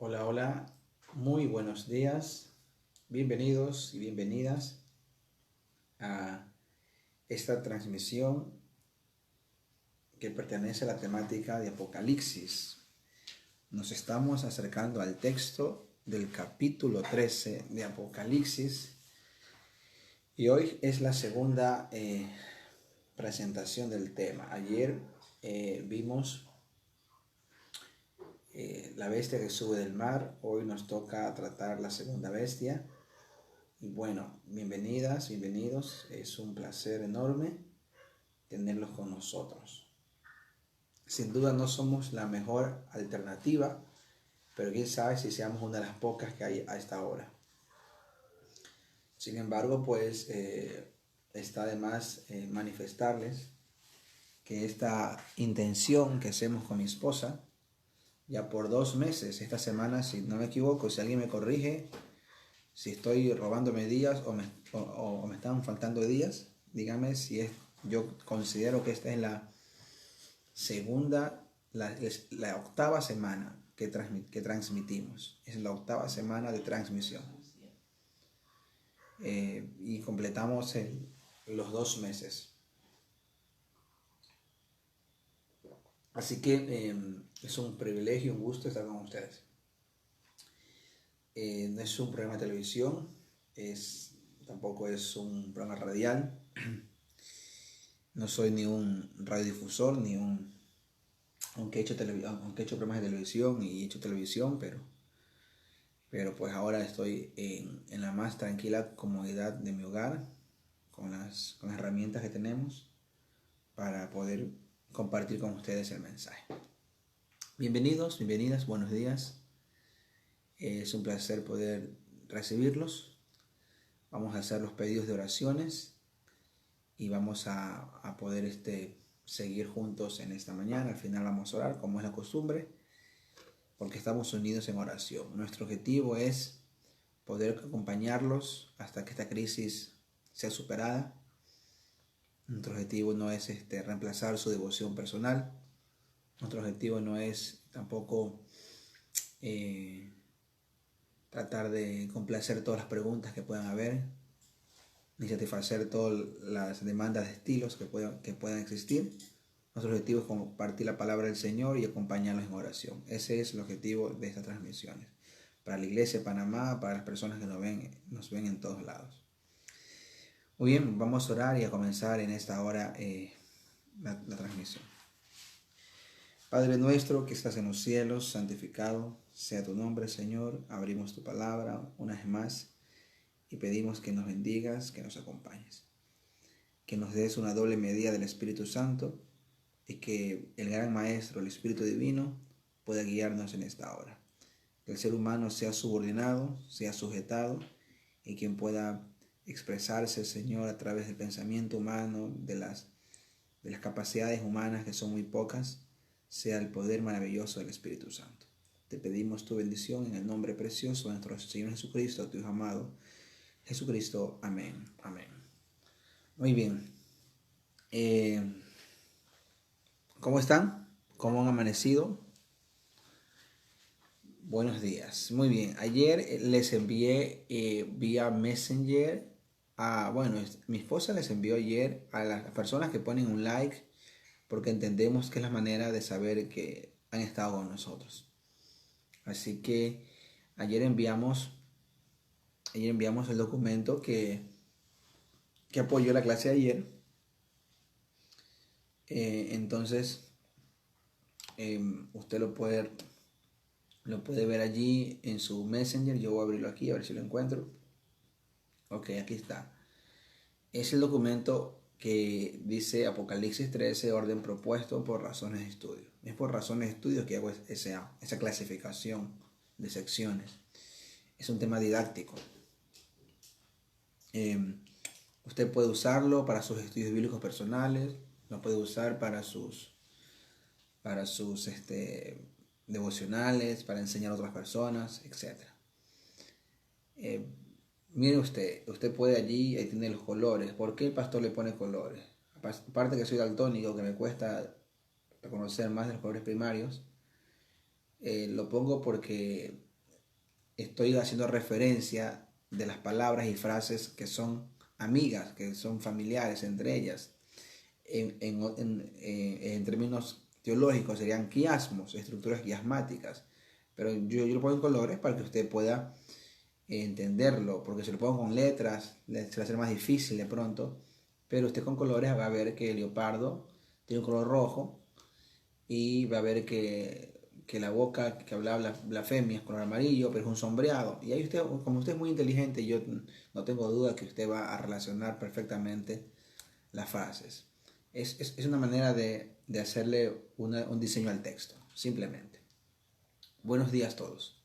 Hola, hola, muy buenos días, bienvenidos y bienvenidas a esta transmisión que pertenece a la temática de Apocalipsis. Nos estamos acercando al texto del capítulo 13 de Apocalipsis y hoy es la segunda presentación del tema. Ayer vimos la bestia que sube del mar, hoy nos toca tratar la segunda bestia. Y bueno, bienvenidas, bienvenidos, es un placer enorme tenerlos con nosotros. Sin duda no somos la mejor alternativa, pero quién sabe si seamos una de las pocas que hay a esta hora. Sin embargo, pues está de más manifestarles que esta intención que hacemos con mi esposa, ya por 2 meses, esta semana, si no me equivoco, si alguien me corrige, si estoy robándome días o me están faltando días, dígame si es, yo considero que esta es la segunda, la octava semana que transmitimos. Es la octava semana de transmisión. Y completamos los 2 meses. Así que es un privilegio, un gusto estar con ustedes. No es un programa de televisión, tampoco es un programa radial. No soy ni un radiodifusor, ni un... Aunque he hecho programas de televisión y he hecho televisión, pero pues ahora estoy en la más tranquila comodidad de mi hogar, con las herramientas que tenemos para poder compartir con ustedes el mensaje. Bienvenidos, bienvenidas, buenos días. Es un placer poder recibirlos. Vamos a hacer los pedidos de oraciones y vamos a poder seguir juntos en esta mañana. Al final vamos a orar como es la costumbre, porque estamos unidos en oración. Nuestro objetivo es poder acompañarlos hasta que esta crisis sea superada. Nuestro objetivo no es reemplazar su devoción personal. Nuestro objetivo no es tampoco tratar de complacer todas las preguntas que puedan haber, ni satisfacer todas las demandas de estilos que puedan existir. Nuestro objetivo es compartir la palabra del Señor y acompañarlos en oración. Ese es el objetivo de estas transmisiones. Para la Iglesia de Panamá, para las personas que nos ven en todos lados. Muy bien, vamos a orar y a comenzar en esta hora la transmisión. Padre nuestro que estás en los cielos, santificado sea tu nombre, Señor. Abrimos tu palabra una vez más y pedimos que nos bendigas, que nos acompañes. Que nos des una doble medida del Espíritu Santo y que el gran Maestro, el Espíritu Divino, pueda guiarnos en esta hora. Que el ser humano sea subordinado, sea sujetado y quien pueda expresarse, Señor, a través del pensamiento humano, de las capacidades humanas que son muy pocas, sea el poder maravilloso del Espíritu Santo. Te pedimos tu bendición en el nombre precioso de nuestro Señor Jesucristo, tu Hijo amado, Jesucristo. Amén. Amén. Muy bien. ¿Cómo están? ¿Cómo han amanecido? Buenos días. Muy bien. Ayer les envié vía Messenger mi esposa les envió ayer a las personas que ponen un like, porque entendemos que es la manera de saber que han estado con nosotros. Así que ayer enviamos el documento que apoyó la clase de ayer. Entonces usted lo puede ver allí en su Messenger. Yo voy a abrirlo aquí a ver si lo encuentro. Ok, aquí está. Es el documento que dice Apocalipsis 13, orden propuesto por razones de estudio. Es por razones de estudio que hago esa clasificación de secciones. Es un tema didáctico. Usted puede usarlo para sus estudios bíblicos personales, lo puede usar para sus devocionales, para enseñar a otras personas, etc. Mire usted puede allí, ahí tiene los colores. ¿Por qué el pastor le pone colores? Aparte que soy daltónico, que me cuesta reconocer más de los colores primarios, lo pongo porque estoy haciendo referencia de las palabras y frases que son amigas, que son familiares entre ellas. En términos teológicos serían quiasmos, estructuras quiasmáticas, pero yo lo pongo en colores para que usted pueda entenderlo, porque si lo pongo con letras se va a hacer más difícil de pronto, pero usted con colores va a ver que el leopardo tiene un color rojo y va a ver que la boca que hablaba blasfemia es color amarillo, pero es un sombreado. Y ahí usted, como usted es muy inteligente, yo no tengo duda que usted va a relacionar perfectamente las frases. Es una manera de hacerle un diseño al texto, simplemente. Buenos días a todos.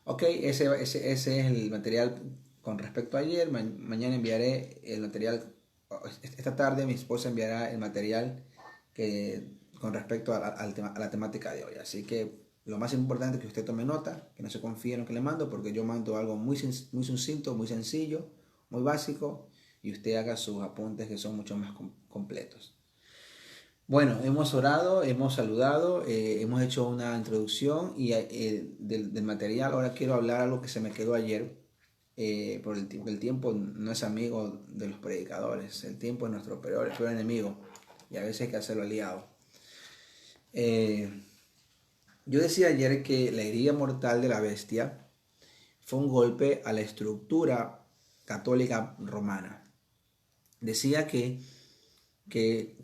Ok, ese es el material con respecto a ayer. Mañana enviaré el material. Esta tarde mi esposa enviará el material con respecto a la temática de hoy. Así que lo más importante es que usted tome nota, que no se confíe en lo que le mando, porque yo mando algo muy sucinto, muy sencillo, muy básico, y usted haga sus apuntes que son mucho más completos. Bueno, hemos orado, hemos saludado, hemos hecho una introducción y del material. Ahora quiero hablar algo que se me quedó ayer. Por el tiempo no es amigo de los predicadores. El tiempo es nuestro peor enemigo. Y a veces hay que hacerlo aliado. Yo decía ayer que la herida mortal de la bestia fue un golpe a la estructura católica romana. Decía que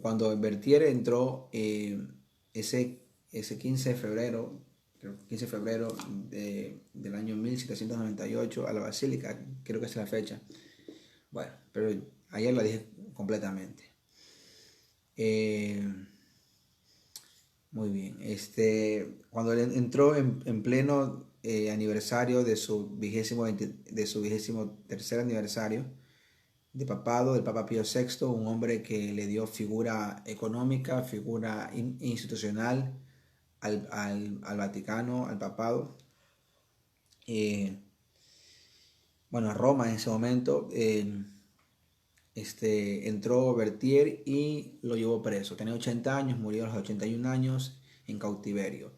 cuando Berthier entró ese 15 de febrero, creo que 15 de febrero del año 1798 a la Basílica, creo que es la fecha. Bueno, pero ayer la dije completamente. Muy bien. Cuando él entró en pleno aniversario de su 23º aniversario de papado del Papa Pío VI, un hombre que le dio figura económica, figura institucional al Vaticano, al papado. Bueno, a Roma en ese momento. Entró Berthier y lo llevó preso. Tenía 80 años, murió a los 81 años en cautiverio.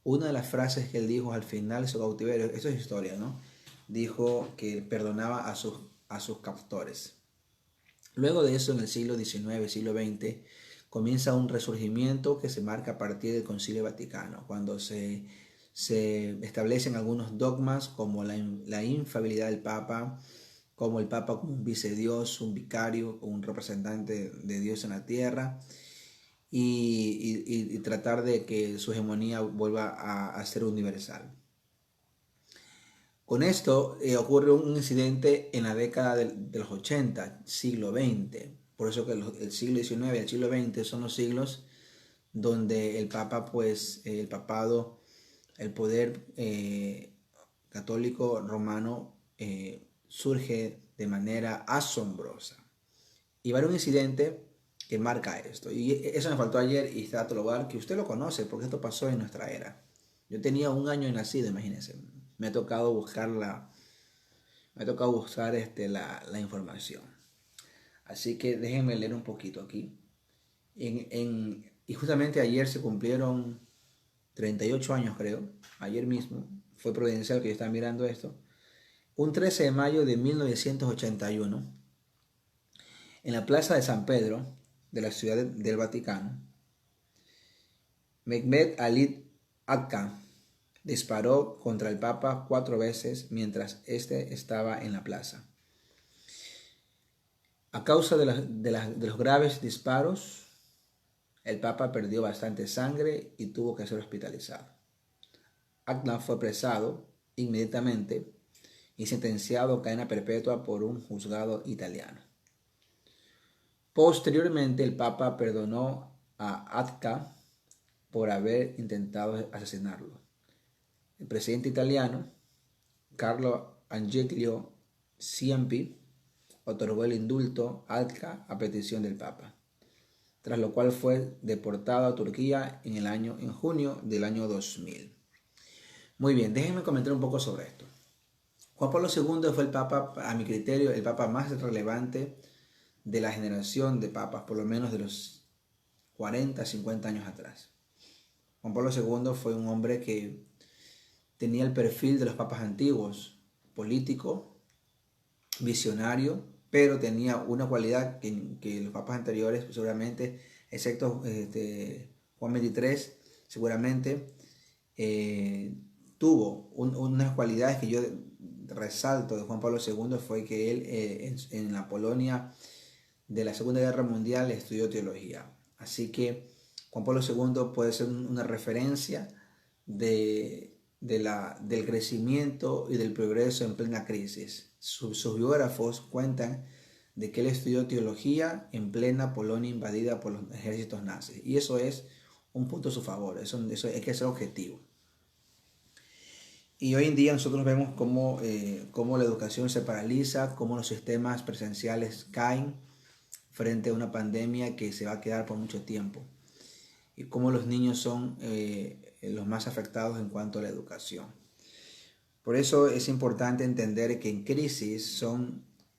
Una de las frases que él dijo al final de su cautiverio, eso es historia, ¿no? Dijo que perdonaba a sus captores. Luego de eso, en el siglo XIX, siglo XX, comienza un resurgimiento que se marca a partir del Concilio Vaticano, cuando se establecen algunos dogmas como la infalibilidad del Papa, como el Papa como un vicedios, un vicario, un representante de Dios en la tierra, y tratar de que su hegemonía vuelva a ser universal. Con esto ocurre un incidente en la década de los 80, siglo XX. Por eso que el siglo XIX y el siglo XX son los siglos donde el Papa, pues, el papado, el poder católico romano surge de manera asombrosa. Y va a haber un incidente que marca esto. Y eso me faltó ayer y está a otro lugar que usted lo conoce porque esto pasó en nuestra era. Yo tenía 1 año de nacido, imagínense. Me ha tocado buscar la información. Así que déjenme leer un poquito aquí. Y justamente ayer se cumplieron 38 años, creo. Ayer mismo. Fue providencial que yo estaba mirando esto. Un 13 de mayo de 1981, en la plaza de San Pedro, de la ciudad del Vaticano, Mehmet Ali Agca disparó contra el Papa 4 veces mientras éste estaba en la plaza. A causa de los graves disparos, el Papa perdió bastante sangre y tuvo que ser hospitalizado. Agca fue apresado inmediatamente y sentenciado a cadena perpetua por un juzgado italiano. Posteriormente, el Papa perdonó a Agca por haber intentado asesinarlo. El presidente italiano, Carlo Agnello Ciampi, otorgó el indulto a Agca a petición del Papa, tras lo cual fue deportado a Turquía en junio del año 2000. Muy bien, déjenme comentar un poco sobre esto. Juan Pablo II fue el Papa, a mi criterio, el Papa más relevante de la generación de papas, por lo menos de los 40, 50 años atrás. Juan Pablo II fue un hombre que tenía el perfil de los papas antiguos, político, visionario, pero tenía una cualidad que los papas anteriores seguramente, excepto Juan XXIII, seguramente tuvo unas cualidades que yo resalto de Juan Pablo II, fue que él en la Polonia de la Segunda Guerra Mundial estudió teología. Así que Juan Pablo II puede ser una referencia del crecimiento y del progreso en plena crisis. Sus biógrafos cuentan de que él estudió teología en plena Polonia invadida por los ejércitos nazis. Y eso es un punto a su favor, eso hay que ser objetivo. Y hoy en día nosotros vemos cómo la educación se paraliza, cómo los sistemas presenciales caen frente a una pandemia que se va a quedar por mucho tiempo. Y cómo los niños son los más afectados en cuanto a la educación. Por eso es importante entender que en crisis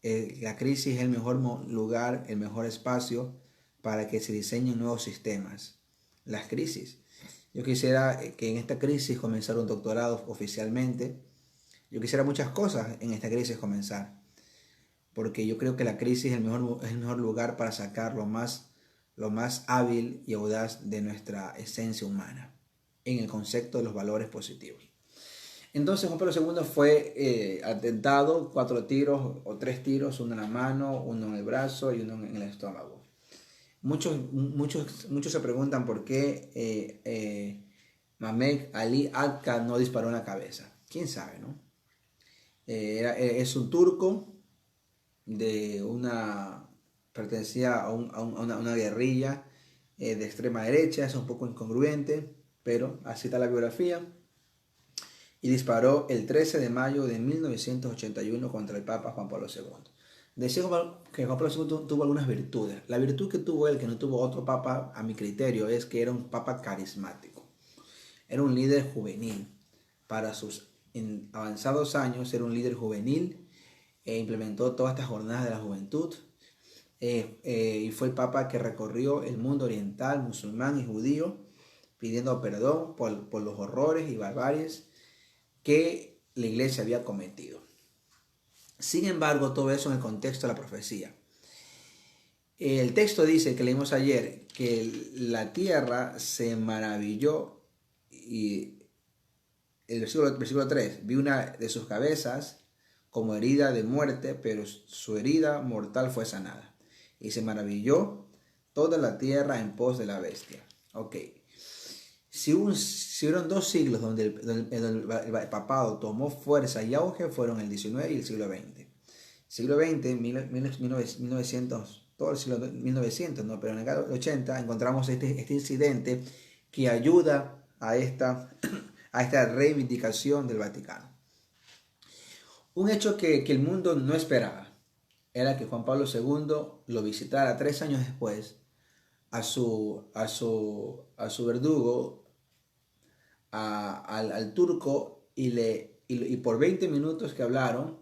la crisis es el mejor lugar, el mejor espacio para que se diseñen nuevos sistemas. Las crisis. Yo quisiera que en esta crisis comenzara un doctorado oficialmente. Yo quisiera muchas cosas en esta crisis comenzar. Porque yo creo que la crisis es el mejor lugar para sacar lo más hábil y audaz de nuestra esencia humana, en el concepto de los valores positivos. Entonces Juan Pablo II fue atentado, 4 tiros o 3 tiros, uno en la mano, uno en el brazo y uno en el estómago. Muchos se preguntan por qué Mehmet Ali Agca no disparó en la cabeza. ¿Quién sabe, no? Es un turco pertenecía a una guerrilla de extrema derecha, es un poco incongruente, pero así está la biografía. Y disparó el 13 de mayo de 1981 contra el Papa Juan Pablo II. Decía que Juan Pablo II tuvo algunas virtudes. La virtud que tuvo él, que no tuvo otro papa a mi criterio, es que era un papa carismático. Era un líder juvenil. Para sus avanzados años era un líder juvenil. Implementó todas estas jornadas de la juventud. Y fue el papa que recorrió el mundo oriental, musulmán y judío, pidiendo perdón por los horrores y barbaries que la iglesia había cometido. Sin embargo, todo eso en el contexto de la profecía. El texto dice, que leímos ayer, que la tierra se maravilló, y el versículo 3, vi una de sus cabezas como herida de muerte, pero su herida mortal fue sanada. Y se maravilló toda la tierra en pos de la bestia. Ok. Si hubieron 2 siglos donde el papado tomó fuerza y auge, fueron el 19 y el siglo XX. Siglo XX, 1900, todo el siglo 1900, ¿no? Pero en el 80 encontramos este incidente que ayuda a esta reivindicación del Vaticano. Un hecho que el mundo no esperaba era que Juan Pablo II lo visitara 3 años después a su verdugo, al turco, y por 20 minutos que hablaron,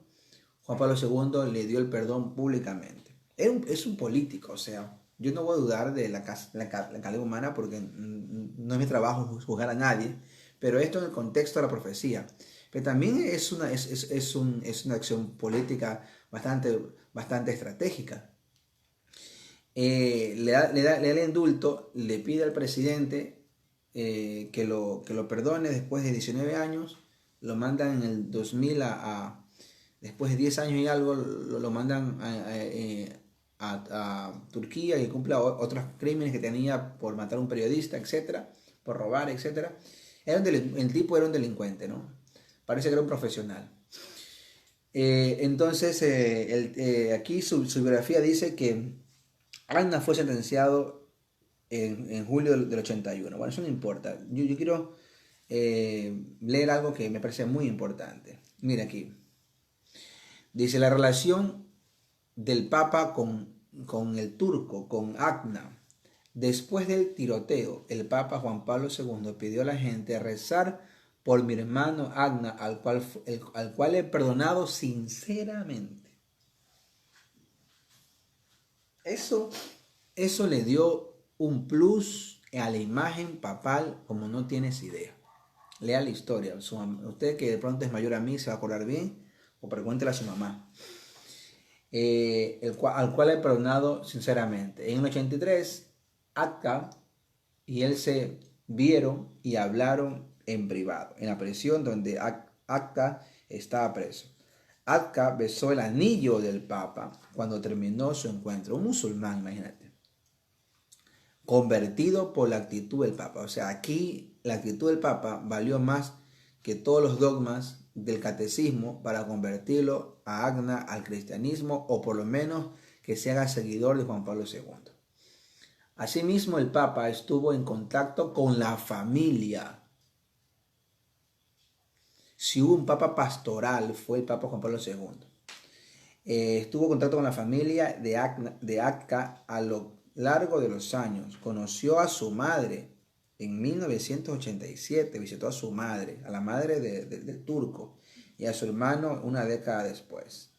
Juan Pablo II le dio el perdón públicamente. Es un político, o sea, yo no voy a dudar de la calidad humana, porque no es mi trabajo juzgar a nadie, pero esto en el contexto de la profecía. Pero también es una acción política bastante estratégica. Le da el indulto, le pide al presidente que lo perdone después de 19 años, lo mandan en el 2000 después de 10 años y algo, lo mandan a Turquía, y cumpla otros crímenes que tenía por matar a un periodista, etcétera, por robar, etcétera. El tipo era un delincuente, ¿no? Parece que era un profesional. Entonces, aquí su biografía dice que Agna fue sentenciado en julio del 81. Bueno, eso no importa. Yo quiero leer algo que me parece muy importante. Mira aquí. Dice, la relación del Papa con el turco, con Agna. Después del tiroteo, el Papa Juan Pablo II pidió a la gente rezar por mi hermano Agna, al cual he perdonado sinceramente. Eso le dio un plus a la imagen papal como no tienes idea. Lea la historia. Usted que de pronto es mayor a mí se va a acordar bien, o pregúntele a su mamá. Al cual he perdonado sinceramente. En el 83, Acta y él se vieron y hablaron en privado, en la prisión donde Acta estaba preso. Acta besó el anillo del Papa cuando terminó su encuentro. Un musulmán, imagínate, convertido por la actitud del Papa. O sea, aquí la actitud del Papa valió más que todos los dogmas del catecismo para convertirlo a Agna al cristianismo, o por lo menos que se haga seguidor de Juan Pablo II. Asimismo, el Papa estuvo en contacto con la familia. Si hubo un Papa pastoral, fue el Papa Juan Pablo II. Estuvo en contacto con la familia de Acta a lo largo de los años. Conoció a su madre en 1987, visitó a su madre, a la madre del turco, y a su hermano una década después.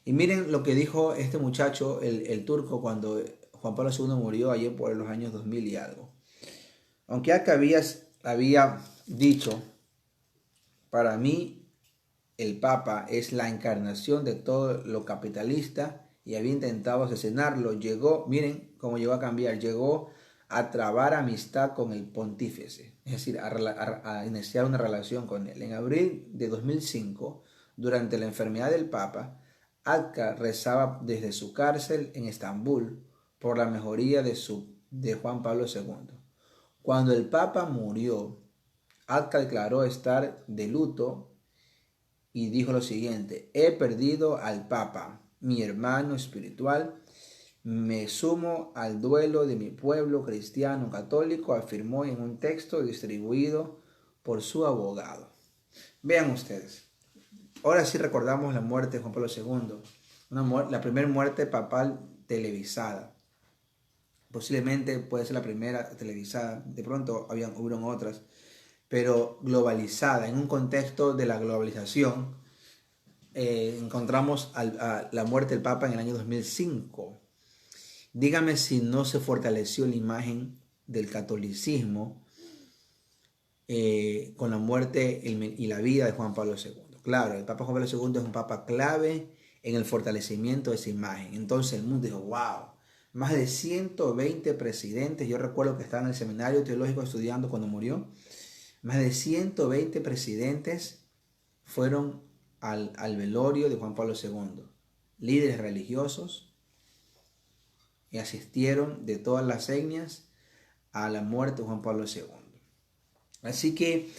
Y miren lo que dijo este muchacho, el turco, cuando Juan Pablo II murió ayer por los años 2000 y algo. Aunque acá había dicho, para mí el Papa es la encarnación de todo lo capitalista, y había intentado asesinarlo, miren cómo llegó a cambiar, llegó a trabar amistad con el pontífice, es decir, a iniciar una relación con él. En abril de 2005, durante la enfermedad del Papa, Acta rezaba desde su cárcel en Estambul por la mejoría de Juan Pablo II. Cuando el Papa murió, Acta declaró estar de luto y dijo lo siguiente: he perdido al Papa, mi hermano espiritual, me sumo al duelo de mi pueblo cristiano católico, afirmó en un texto distribuido por su abogado. Vean ustedes, ahora sí recordamos la muerte de Juan Pablo II, la primera muerte papal televisada. Posiblemente puede ser la primera televisada, de pronto hubieron otras, pero globalizada, en un contexto de la globalización. Encontramos a la muerte del Papa en el año 2005. Dígame si no se fortaleció la imagen del catolicismo con la muerte y la vida de Juan Pablo II. Claro, el Papa Juan Pablo II es un papa clave en el fortalecimiento de esa imagen. Entonces el mundo dijo, wow, más de 120 presidentes, yo recuerdo que estaba en el seminario teológico estudiando cuando murió, más de 120 presidentes fueron al velorio de Juan Pablo II. Líderes religiosos y asistieron de todas las etnias a la muerte de Juan Pablo II. Así que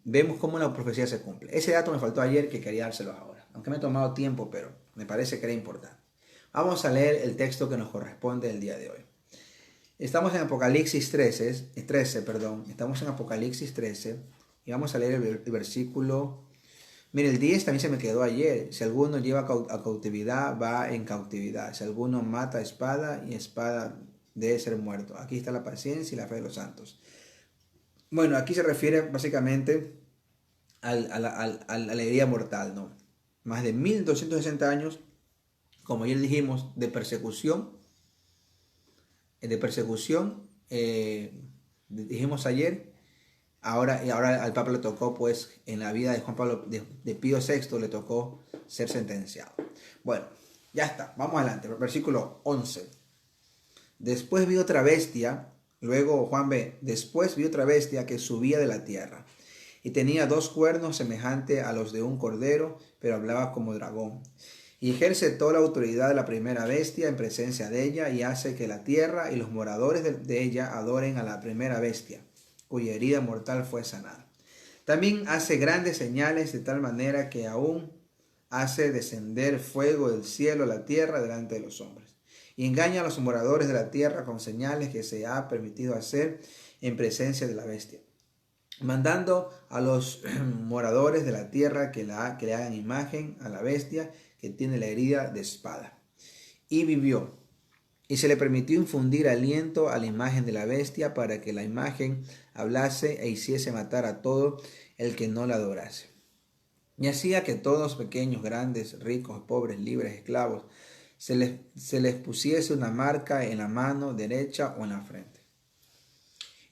vemos cómo la profecía se cumple. Ese dato me faltó ayer, que quería dárselo ahora, aunque me ha tomado tiempo, pero me parece que era importante. Vamos a leer el texto que nos corresponde el día de hoy. Estamos en Apocalipsis 13, estamos en Apocalipsis 13 y vamos a leer el versículo. Mire, el 10 también se me quedó ayer. Si alguno lleva a cautividad, va en cautividad. Si alguno mata a espada, y espada debe ser muerto. Aquí está la paciencia y la fe de los santos. Bueno, aquí se refiere básicamente a la herida mortal, ¿no? Más de 1260 años, como ayer dijimos, de persecución. Dijimos ayer. Ahora al Papa le tocó, pues, en la vida de Juan Pablo, de Pío VI, le tocó ser sentenciado. Bueno, ya está, vamos adelante, versículo 11. Después vi otra bestia, luego Juan ve, después vi otra bestia que subía de la tierra, y tenía 2 cuernos semejantes a los de un cordero, pero hablaba como dragón. Y ejerce toda la autoridad de la primera bestia en presencia de ella, y hace que la tierra y los moradores de ella adoren a la primera bestia, cuya herida mortal fue sanada. También hace grandes señales, de tal manera que aún hace descender fuego del cielo a la tierra delante de los hombres. Y engaña a los moradores de la tierra con señales que se ha permitido hacer en presencia de la bestia, mandando a los moradores de la tierra que le hagan imagen a la bestia que tiene la herida de espada. Y vivió. Y se le permitió infundir aliento a la imagen de la bestia, para que la imagen hablase e hiciese matar a todo el que no la adorase. Y hacía que todos, pequeños, grandes, ricos, pobres, libres, esclavos, se les pusiese una marca en la mano derecha o en la frente.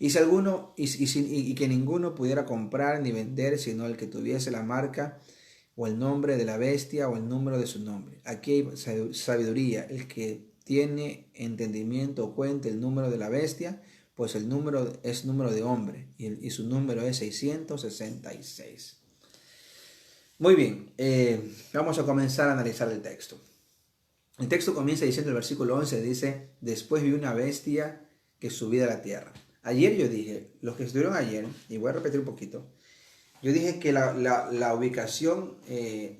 y que ninguno pudiera comprar ni vender, sino el que tuviese la marca o el nombre de la bestia o el número de su nombre. Aquí hay sabiduría. El que tiene entendimiento cuente el número de la bestia, pues el número es número de hombre y su número es 666. Muy bien, vamos a comenzar a analizar el texto. El texto comienza diciendo, el versículo 11 dice, después vi una bestia que subía de la tierra. Ayer yo dije, los que estuvieron ayer, y voy a repetir un poquito, yo dije que la ubicación,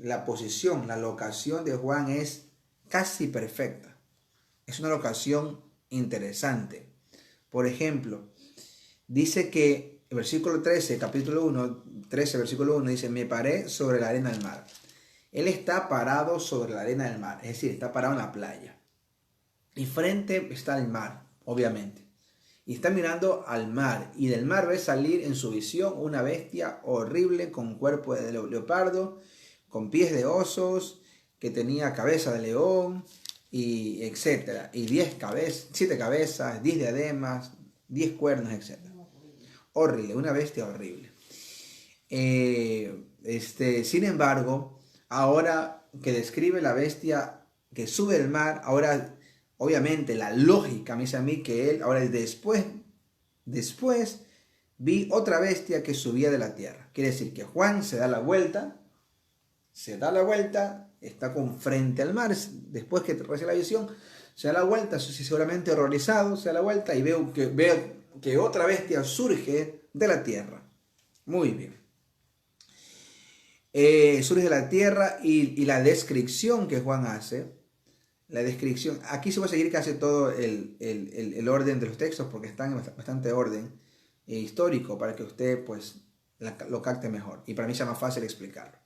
la posición, la locación de Juan es casi perfecta. Es una locación interesante. Por ejemplo, dice que el versículo 13, capítulo 1, 13, versículo 1, dice, me paré sobre la arena del mar. Él está parado sobre la arena del mar, es decir, está parado en la playa. Y frente está el mar, obviamente. Y está mirando al mar, y del mar ve salir en su visión una bestia horrible con cuerpo de leopardo, con pies de osos, que tenía cabeza de león, y etcétera. Y 7 cabezas, 10 diademas, 10 cuernos, etcétera. Horrible, una bestia horrible. Sin embargo, ahora que describe la bestia que sube del mar, ahora obviamente la lógica me dice a mí que él, ahora después vi otra bestia que subía de la tierra. Quiere decir que Juan se da la vuelta, está con frente al mar, después que recibe la visión, se da la vuelta, seguramente horrorizado, se da la vuelta y veo que otra bestia surge de la tierra. Muy bien. Surge de la tierra y la descripción que Juan hace, la descripción, aquí se va a seguir casi todo el orden de los textos porque están en bastante orden histórico para que usted pues lo capte mejor y para mí sea más fácil explicarlo.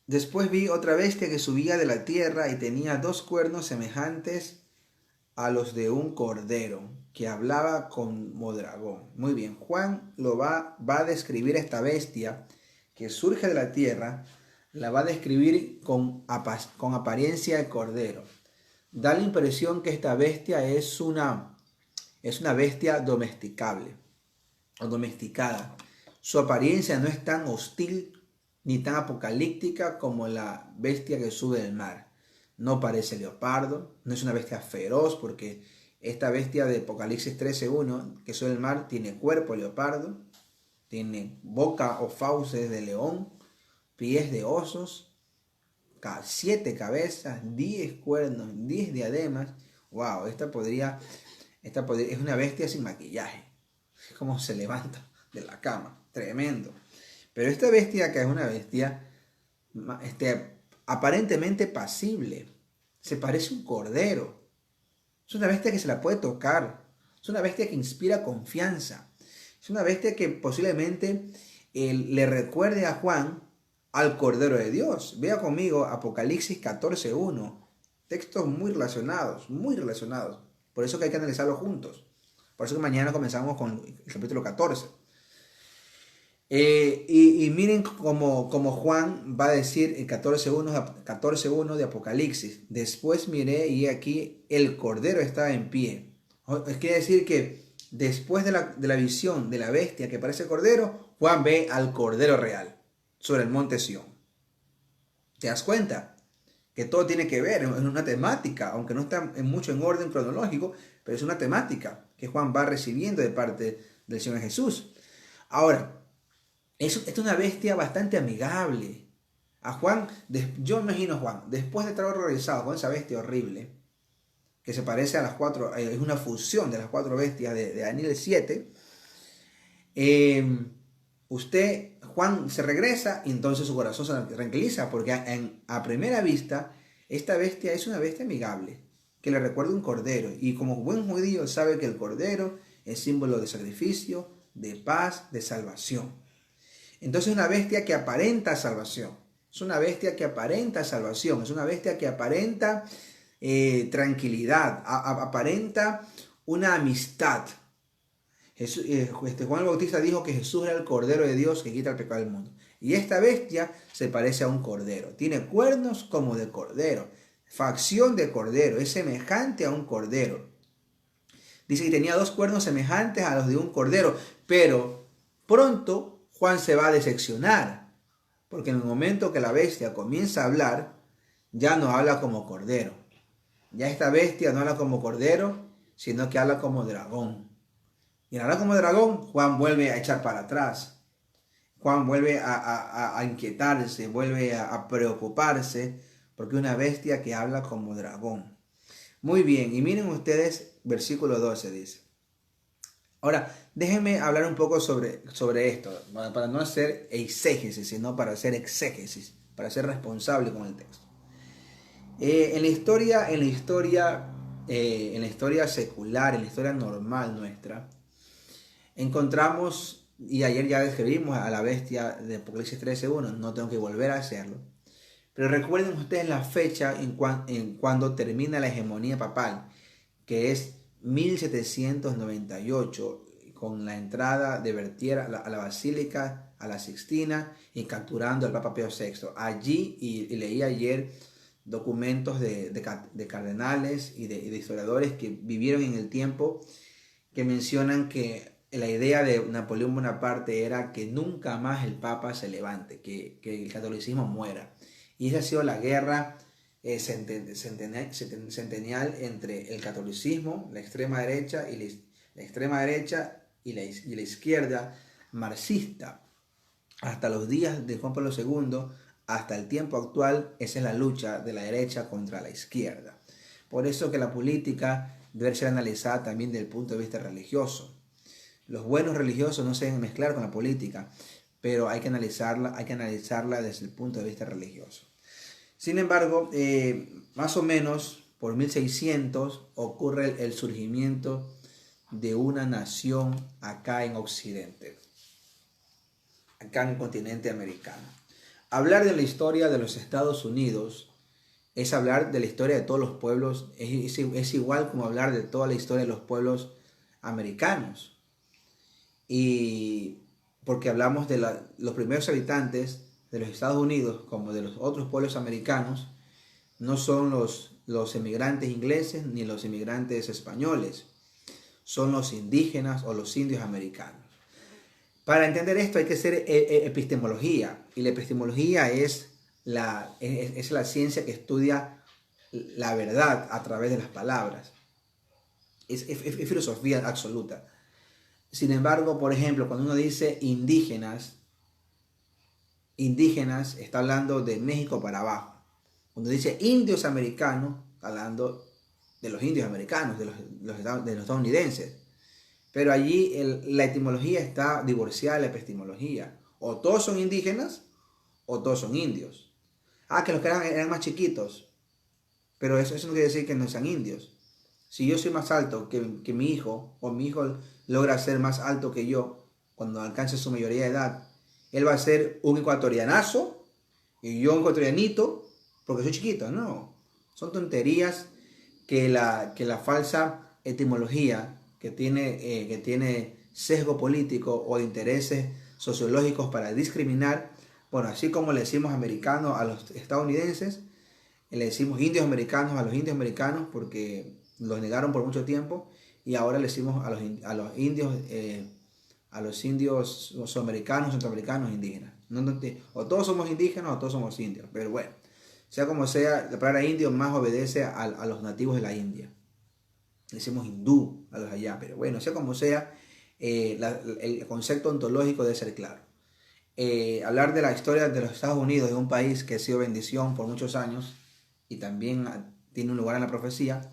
Después vi otra bestia que subía de la tierra y tenía 2 cuernos semejantes a los de un cordero, que hablaba como dragón. Muy bien, Juan va a describir esta bestia que surge de la tierra, la va a describir con apariencia de cordero. Da la impresión que esta bestia es una bestia domesticable o domesticada. Su apariencia no es tan hostil ni tan apocalíptica como la bestia que sube del mar. No parece leopardo, no es una bestia feroz porque esta bestia de Apocalipsis 13:1 que sube del mar tiene cuerpo de leopardo, tiene boca o fauces de león, pies de osos, 7 cabezas, 10 cuernos, 10 diademas. Wow, esta es una bestia sin maquillaje. Es como se levanta de la cama, tremendo. Pero esta bestia acá es una bestia aparentemente pasible. Se parece a un cordero. Es una bestia que se la puede tocar. Es una bestia que inspira confianza. Es una bestia que posiblemente le recuerde a Juan al Cordero de Dios. Vea conmigo Apocalipsis 14:1. Textos muy relacionados, muy relacionados. Por eso que hay que analizarlos juntos. Por eso que mañana comenzamos con el capítulo 14. Y miren como Juan va a decir el 14:1 de Apocalipsis. Después miré y aquí el Cordero estaba en pie. Quiere decir que después de la visión de la bestia que parece Cordero, Juan ve al Cordero real sobre el monte Sión. ¿Te das cuenta? Que todo tiene que ver, es una temática, aunque no está mucho en orden cronológico, pero es una temática que Juan va recibiendo de parte del Señor Jesús. Ahora, es una bestia bastante amigable. A Juan, yo imagino a Juan, después de estar horrorizado con esa bestia horrible, que se parece a las 4, es una fusión de las 4 bestias de Daniel 7, Juan se regresa y entonces su corazón se tranquiliza, porque a primera vista, esta bestia es una bestia amigable, que le recuerda un cordero, y como buen judío sabe que el cordero es símbolo de sacrificio, de paz, de salvación. Entonces es una bestia que aparenta salvación. Es una bestia que aparenta salvación. Es una bestia que aparenta tranquilidad. Aparenta una amistad. Juan el Bautista dijo que Jesús era el Cordero de Dios que quita el pecado del mundo. Y esta bestia se parece a un cordero. Tiene cuernos como de cordero. Facción de cordero. Es semejante a un cordero. Dice que tenía 2 cuernos semejantes a los de un cordero, pero pronto Juan se va a decepcionar, porque en el momento que la bestia comienza a hablar, ya no habla como cordero. Ya esta bestia no habla como cordero, sino que habla como dragón. Y al hablar como dragón, Juan vuelve a echar para atrás. Juan vuelve a inquietarse, vuelve a preocuparse, porque es una bestia que habla como dragón. Muy bien, y miren ustedes, versículo 12 dice. Ahora, déjenme hablar un poco sobre esto, para no hacer eisegesis, sino para hacer exégesis, para ser responsable con el texto. En la historia secular, en la historia normal nuestra, encontramos, y ayer ya describimos a la bestia de Apocalipsis 13:1, no tengo que volver a hacerlo, pero recuerden ustedes la fecha en cuando termina la hegemonía papal, que es 1798, con la entrada de Bertier a la Basílica, a la Sixtina, y capturando al Papa Pío VI. Allí, y leí ayer documentos de cardenales y de historiadores que vivieron en el tiempo, que mencionan que la idea de Napoleón Bonaparte era que nunca más el Papa se levante, que el catolicismo muera. Y esa ha sido la guerra centenial entre el catolicismo, la extrema derecha y la extrema derecha y la izquierda marxista. Hasta los días de Juan Pablo II, hasta el tiempo actual, esa es la lucha de la derecha contra la izquierda. Por eso que la política debe ser analizada también desde el punto de vista religioso. Los buenos religiosos no se deben mezclar con la política, pero hay que analizarla desde el punto de vista religioso. Sin embargo, más o menos por 1600 ocurre el surgimiento de una nación acá en Occidente, acá en el continente americano. Hablar de la historia de los Estados Unidos es hablar de la historia de todos los pueblos, es igual como hablar de toda la historia de los pueblos americanos. Y porque hablamos de los primeros habitantes de los Estados Unidos como de los otros pueblos americanos, no son los emigrantes ingleses ni los emigrantes españoles, son los indígenas o los indios americanos. Para entender esto hay que hacer epistemología, y la epistemología es la ciencia que estudia la verdad a través de las palabras. Es filosofía absoluta. Sin embargo, por ejemplo, cuando uno dice indígenas está hablando de México para abajo. Cuando dice indios americanos, está hablando de los indios americanos, de los estadounidenses. Pero allí la etimología está divorciada de la epistemología. O todos son indígenas o todos son indios. Que los que eran más chiquitos. Pero eso no quiere decir que no sean indios. Si yo soy más alto que mi hijo, o mi hijo logra ser más alto que yo cuando alcance su mayoría de edad, él va a ser un ecuatorianazo y yo un ecuatorianito porque soy chiquito. No, son tonterías que la falsa etimología que tiene sesgo político o intereses sociológicos para discriminar. Bueno, así como le decimos americanos a los estadounidenses, le decimos indios americanos a los indios americanos porque los negaron por mucho tiempo, y ahora le decimos a los indios sudamericanos, centroamericanos, indígenas. O todos somos indígenas o todos somos indios, pero bueno, sea como sea, la palabra indio más obedece a los nativos de la India. Le decimos hindú a los allá, pero bueno, sea como sea, el concepto ontológico debe ser claro. Hablar de la historia de los Estados Unidos, de un país que ha sido bendición por muchos años y también tiene un lugar en la profecía.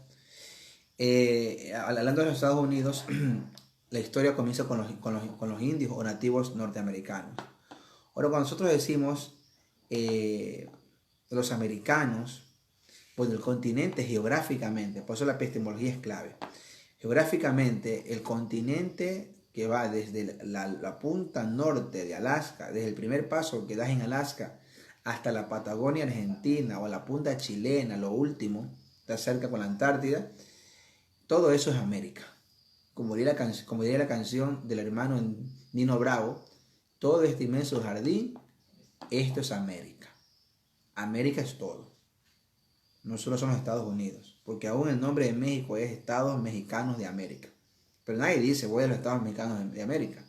Hablando de los Estados Unidos, la historia comienza con los indios o nativos norteamericanos. Ahora, cuando nosotros decimos los americanos, pues el continente geográficamente, por eso la epistemología es clave. Geográficamente, el continente que va desde la punta norte de Alaska, desde el primer paso que das en Alaska hasta la Patagonia Argentina o la punta chilena, lo último, está cerca con la Antártida, todo eso es América. Como diría la canción del hermano Nino Bravo, todo este inmenso jardín, esto es América. América es todo. No solo son los Estados Unidos, porque aún el nombre de México es Estados Mexicanos de América. Pero nadie dice voy a los Estados Mexicanos de América.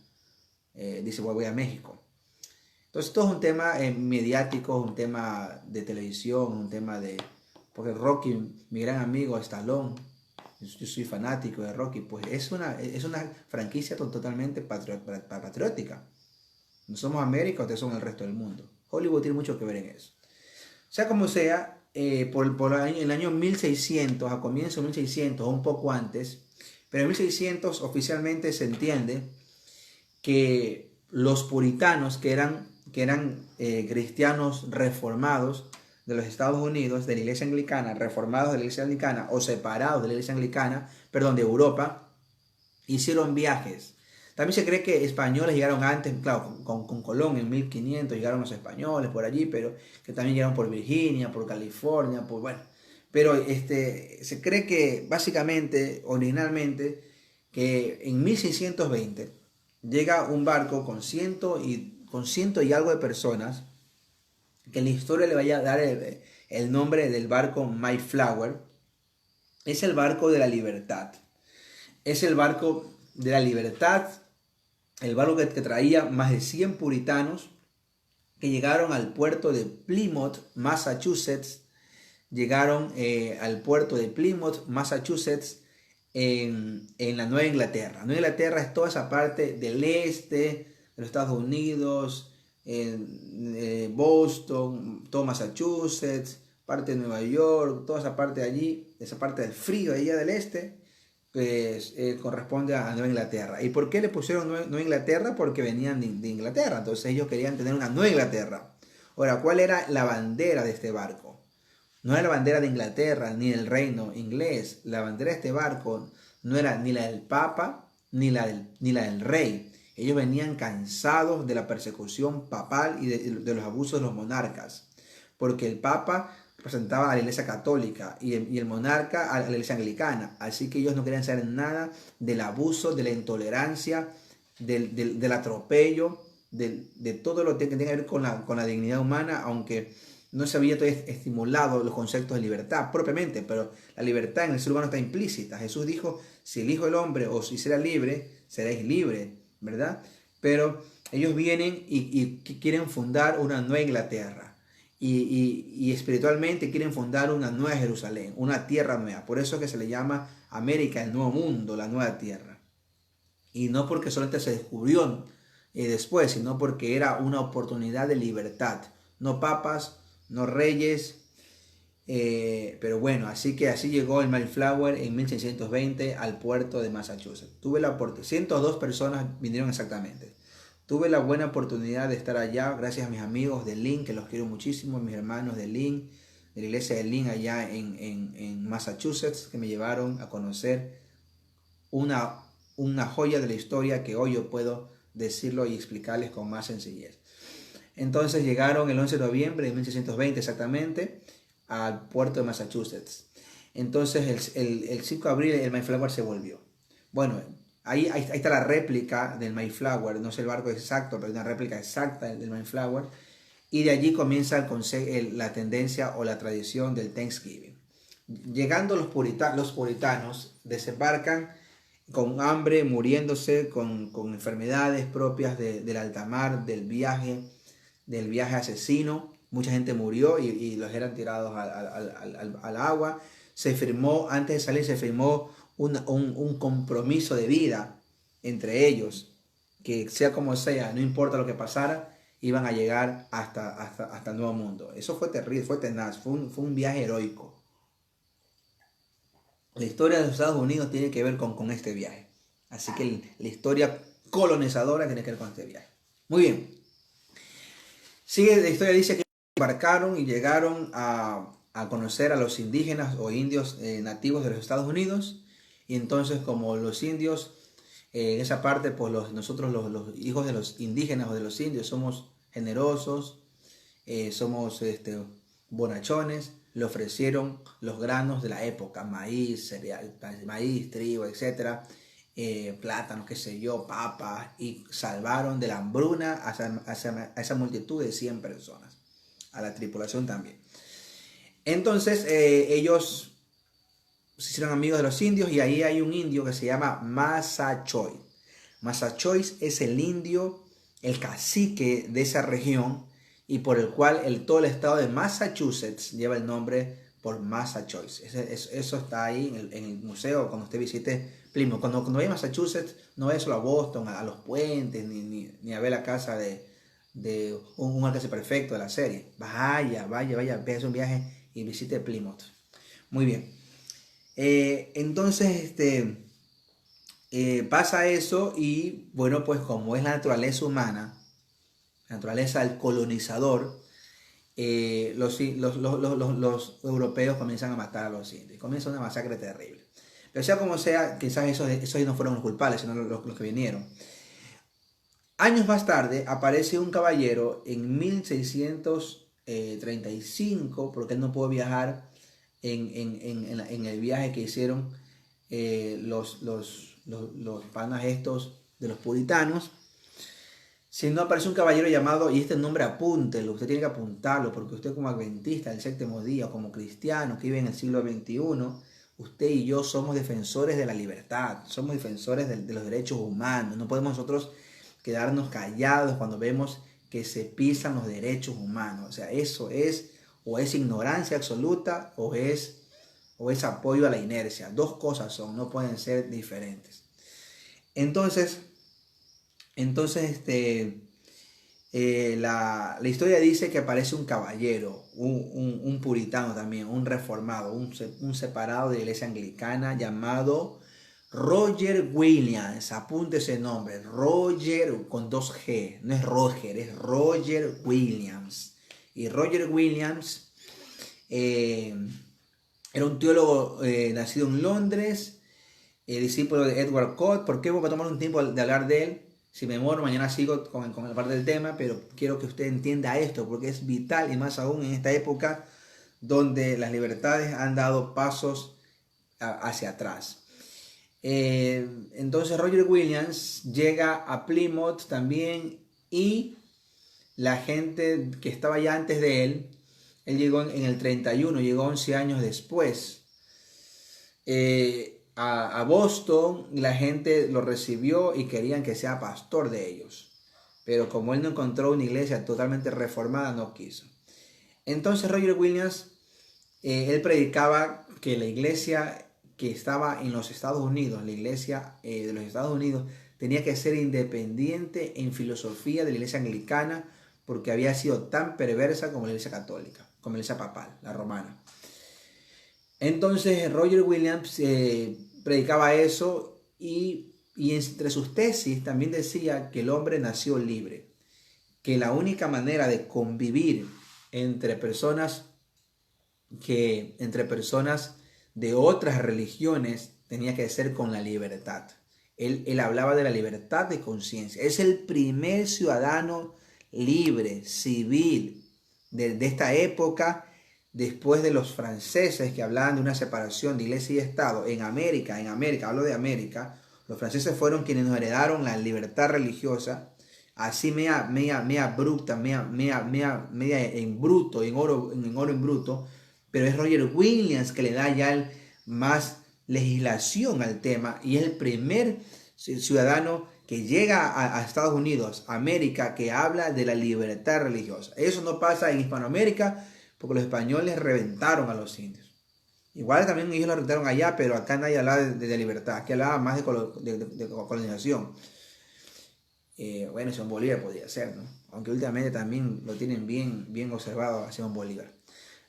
Dice voy a México. Entonces todo es un tema mediático, un tema de televisión, un tema de... Porque Rocky, mi gran amigo Stallone, yo soy fanático de Rocky, pues es una franquicia totalmente patriótica. No somos América, ustedes son el resto del mundo. Hollywood tiene mucho que ver en eso. Sea como sea, por el año 1600, a comienzo de 1600 o un poco antes, pero en 1600 oficialmente se entiende que los puritanos, que eran cristianos reformados de los Estados Unidos, de la iglesia anglicana, reformados de la iglesia anglicana o separados de la iglesia anglicana, perdón, de Europa, hicieron viajes. También se cree que españoles llegaron antes, claro, con Colón en 1500 llegaron los españoles por allí, pero que también llegaron por Virginia, por California, por bueno. Pero se cree que básicamente, originalmente, que en 1620 llega un barco con ciento y algo de personas, que en la historia le vaya a dar el nombre del barco Mayflower. Es el barco de la libertad. Es el barco de la libertad, el barco que traía más de 100 puritanos que llegaron al puerto de Plymouth, Massachusetts. Llegaron al puerto de Plymouth, Massachusetts, en la Nueva Inglaterra. Nueva Inglaterra es toda esa parte del este de los Estados Unidos, Boston, todo Massachusetts, parte de Nueva York, toda esa parte de allí, esa parte del frío de allá del este, pues corresponde a Nueva Inglaterra. ¿Y por qué le pusieron Nueva Inglaterra? Porque venían de Inglaterra, entonces ellos querían tener una Nueva Inglaterra. Ahora, ¿cuál era la bandera de este barco? No era la bandera de Inglaterra ni del reino inglés. La bandera de este barco no era ni la del Papa ni la del rey. Ellos venían cansados de la persecución papal y de los abusos de los monarcas. Porque el Papa representaba a la Iglesia Católica y el monarca a la Iglesia Anglicana. Así que ellos no querían saber nada del abuso, de la intolerancia, del atropello, de todo lo que tenga que ver con la dignidad humana, aunque no se había todavía estimulado los conceptos de libertad propiamente, pero la libertad en el ser humano está implícita. Jesús dijo, si el Hijo del Hombre os hiciera libre, seréis libres, ¿verdad? Pero ellos vienen y quieren fundar una nueva Inglaterra. Y espiritualmente quieren fundar una nueva Jerusalén, una tierra nueva. Por eso es que se le llama América, el nuevo mundo, la nueva tierra. Y no porque solamente se descubrió después, sino porque era una oportunidad de libertad. No papas, no reyes, pero bueno, así llegó el Mayflower en 1620 al puerto de Massachusetts. 102 personas vinieron exactamente. Tuve la buena oportunidad de estar allá gracias a mis amigos de Lynn, que los quiero muchísimo, mis hermanos de Lynn, de la iglesia de Lynn allá en Massachusetts, que me llevaron a conocer una joya de la historia que hoy yo puedo decirlo y explicarles con más sencillez. Entonces llegaron el 11 de noviembre de 1620 exactamente al puerto de Massachusetts. Entonces el 5 de abril el Mayflower se volvió. Bueno, ahí está la réplica del Mayflower, no sé el barco exacto, pero una réplica exacta del Mayflower. Y de allí comienza la tendencia o la tradición del Thanksgiving. Llegando los puritanos desembarcan con hambre, muriéndose, con enfermedades propias del alta mar, del viaje asesino. Mucha gente murió y los eran tirados al agua. Antes de salir se firmó un compromiso de vida entre ellos, que sea como sea, no importa lo que pasara, iban a llegar hasta el nuevo mundo. Eso fue terrible, fue tenaz, fue un viaje heroico. La historia de los Estados Unidos tiene que ver con este viaje. Así que la historia colonizadora tiene que ver con este viaje. Muy bien. Sigue la historia, dice que embarcaron y llegaron a conocer a los indígenas o indios nativos de los Estados Unidos. Y entonces, como los indios, en esa parte, pues nosotros los hijos de los indígenas o de los indios somos generosos, somos bonachones, le ofrecieron los granos de la época, maíz, cereal, maíz, trigo, etcétera, plátanos, qué sé yo, papas, y salvaron de la hambruna a esa multitud de 100 personas, a la tripulación también. Entonces ellos se hicieron amigos de los indios y ahí hay un indio que se llama Massachoy. Massachoy es el indio, el cacique de esa región y por el cual todo el estado de Massachusetts lleva el nombre por Massachoy. Eso está ahí en el museo cuando usted visite Plymouth. Cuando vaya a Massachusetts, no vaya solo a Boston, a los puentes, ni a ver la casa de un alcance perfecto de la serie. Vaya, hace un viaje y visite Plymouth. Muy bien. Entonces, pasa eso y bueno, pues como es la naturaleza humana, la naturaleza del colonizador, los europeos comienzan a matar a los indios. Comienza una masacre terrible. Pero sea como sea, quizás esos no fueron los culpables, sino los que vinieron. Años más tarde aparece un caballero en 1635, porque él no pudo viajar en el viaje que hicieron los panas estos de los puritanos, sino aparece un caballero llamado, y este nombre apúntelo, usted tiene que apuntarlo, porque usted como adventista del séptimo día, como cristiano que vive en el siglo XXI, usted y yo somos defensores de la libertad, somos defensores de los derechos humanos. No podemos nosotros quedarnos callados cuando vemos que se pisan los derechos humanos. O sea, eso es o es ignorancia absoluta o es apoyo a la inercia. Dos cosas son, no pueden ser diferentes. Entonces la historia dice que aparece un caballero, un puritano también, un reformado, un separado de la iglesia anglicana llamado Roger Williams. Apunte ese nombre, Roger con 2G, no es Roger, es Roger Williams. Y Roger Williams era un teólogo nacido en Londres, discípulo de Edward Coate. ¿Por qué voy a tomar un tiempo de hablar de él? Si me muero, mañana sigo con la parte del tema, pero quiero que usted entienda esto, porque es vital y más aún en esta época donde las libertades han dado pasos hacia atrás. Entonces Roger Williams llega a Plymouth también y la gente que estaba ya antes de él llegó en el 31, llegó 11 años después. A Boston, la gente lo recibió y querían que sea pastor de ellos, pero como él no encontró una iglesia totalmente reformada, no quiso. Entonces Roger Williams, él predicaba que la iglesia que estaba en los Estados Unidos, la iglesia de los Estados Unidos, tenía que ser independiente en filosofía de la iglesia anglicana, porque había sido tan perversa como la iglesia católica, como la iglesia papal, la romana. Entonces Roger Williams predicaba eso y entre sus tesis también decía que el hombre nació libre, que la única manera de convivir entre personas de otras religiones tenía que ser con la libertad. Él hablaba de la libertad de conciencia. Es el primer ciudadano libre, civil de esta época. Después de los franceses que hablaban de una separación de iglesia y Estado en América, hablo de América, los franceses fueron quienes nos heredaron la libertad religiosa, así media abrupta, media en bruto, en oro en bruto, pero es Roger Williams que le da ya más legislación al tema y es el primer ciudadano que llega a Estados Unidos, América, que habla de la libertad religiosa. Eso no pasa en Hispanoamérica, porque los españoles reventaron a los indios. Igual también ellos lo reventaron allá, pero acá nadie hablaba de libertad, aquí hablaba más de colonización. Bueno, Simón Bolívar podría ser, ¿no? Aunque últimamente también lo tienen bien observado a Simón Bolívar.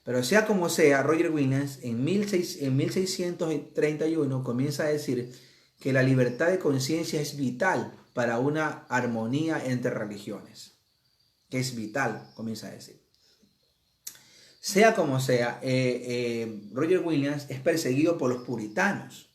Pero sea como sea, Roger Williams en 1631 comienza a decir que la libertad de conciencia es vital para una armonía entre religiones. Que es vital, comienza a decir. Sea como sea, Roger Williams es perseguido por los puritanos.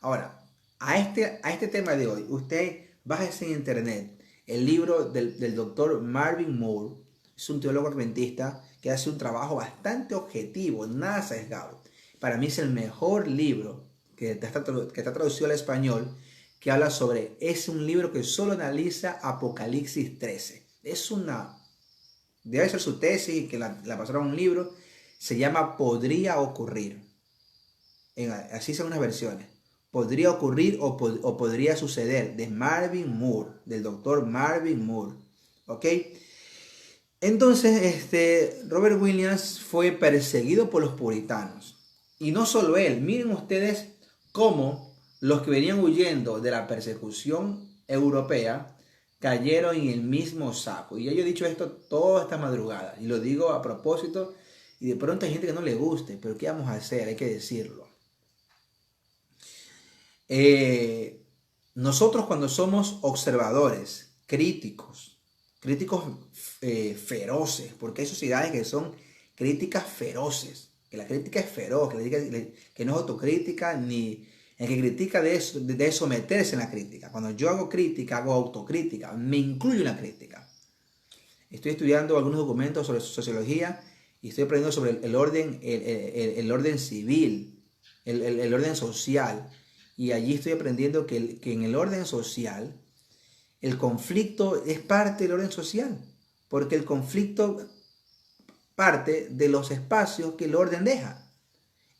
Ahora, a este tema de hoy, usted bájese en internet el libro del doctor Marvin Moore. Es un teólogo adventista que hace un trabajo bastante objetivo, nada sesgado. Para mí es el mejor libro que está traducido al español, que habla sobre, es un libro que solo analiza Apocalipsis 13. Debe ser su tesis, que la pasaron a un libro, se llama Podría ocurrir. así son unas versiones. Podría ocurrir o podría suceder, de Marvin Moore, del doctor Marvin Moore. ¿Ok? Entonces, Robert Williams fue perseguido por los puritanos. Y no solo él, miren ustedes cómo los que venían huyendo de la persecución europea cayeron en el mismo saco. Y yo he dicho esto toda esta madrugada, y lo digo a propósito, y de pronto hay gente que no le guste, pero ¿qué vamos a hacer? Hay que decirlo. Nosotros cuando somos observadores, críticos feroces, porque hay sociedades que son críticas feroces, que la crítica es feroz, que no es autocrítica, ni el que critica de someterse en la crítica. Cuando yo hago crítica, hago autocrítica, me incluyo en la crítica. Estoy estudiando algunos documentos sobre sociología y estoy aprendiendo sobre el orden civil, el orden social. Y allí estoy aprendiendo que en el orden social, el conflicto es parte del orden social, porque el conflicto parte de los espacios que el orden deja.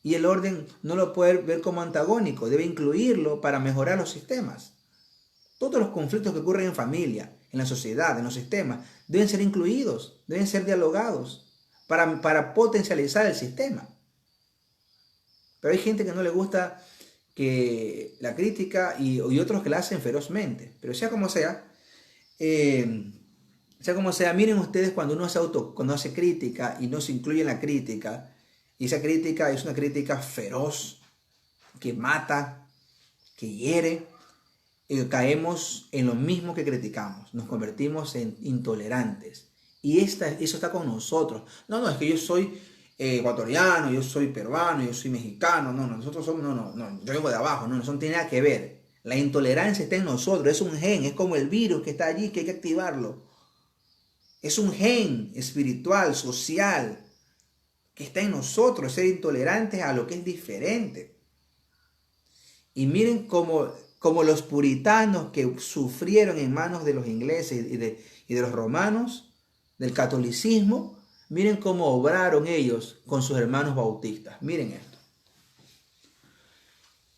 Y el orden no lo puede ver como antagónico, debe incluirlo para mejorar los sistemas. Todos los conflictos que ocurren en familia, en la sociedad, en los sistemas, deben ser incluidos, deben ser dialogados para potencializar el sistema. Pero hay gente que no le gusta que la crítica y otros que la hacen ferozmente. Pero sea como sea, miren ustedes cuando uno hace crítica y no se incluye en la crítica, y esa crítica es una crítica feroz, que mata, que hiere, caemos en lo mismo que criticamos, nos convertimos en intolerantes. Y eso está con nosotros. No, es que yo soy ecuatoriano, yo soy peruano, yo soy mexicano, nosotros somos, yo vengo de abajo, eso no tiene nada que ver. La intolerancia está en nosotros, es un gen, es como el virus que está allí, que hay que activarlo. Es un gen espiritual, social, que está en nosotros, ser intolerantes a lo que es diferente. Y miren cómo los puritanos que sufrieron en manos de los ingleses y de los romanos, del catolicismo, miren cómo obraron ellos con sus hermanos bautistas. Miren esto.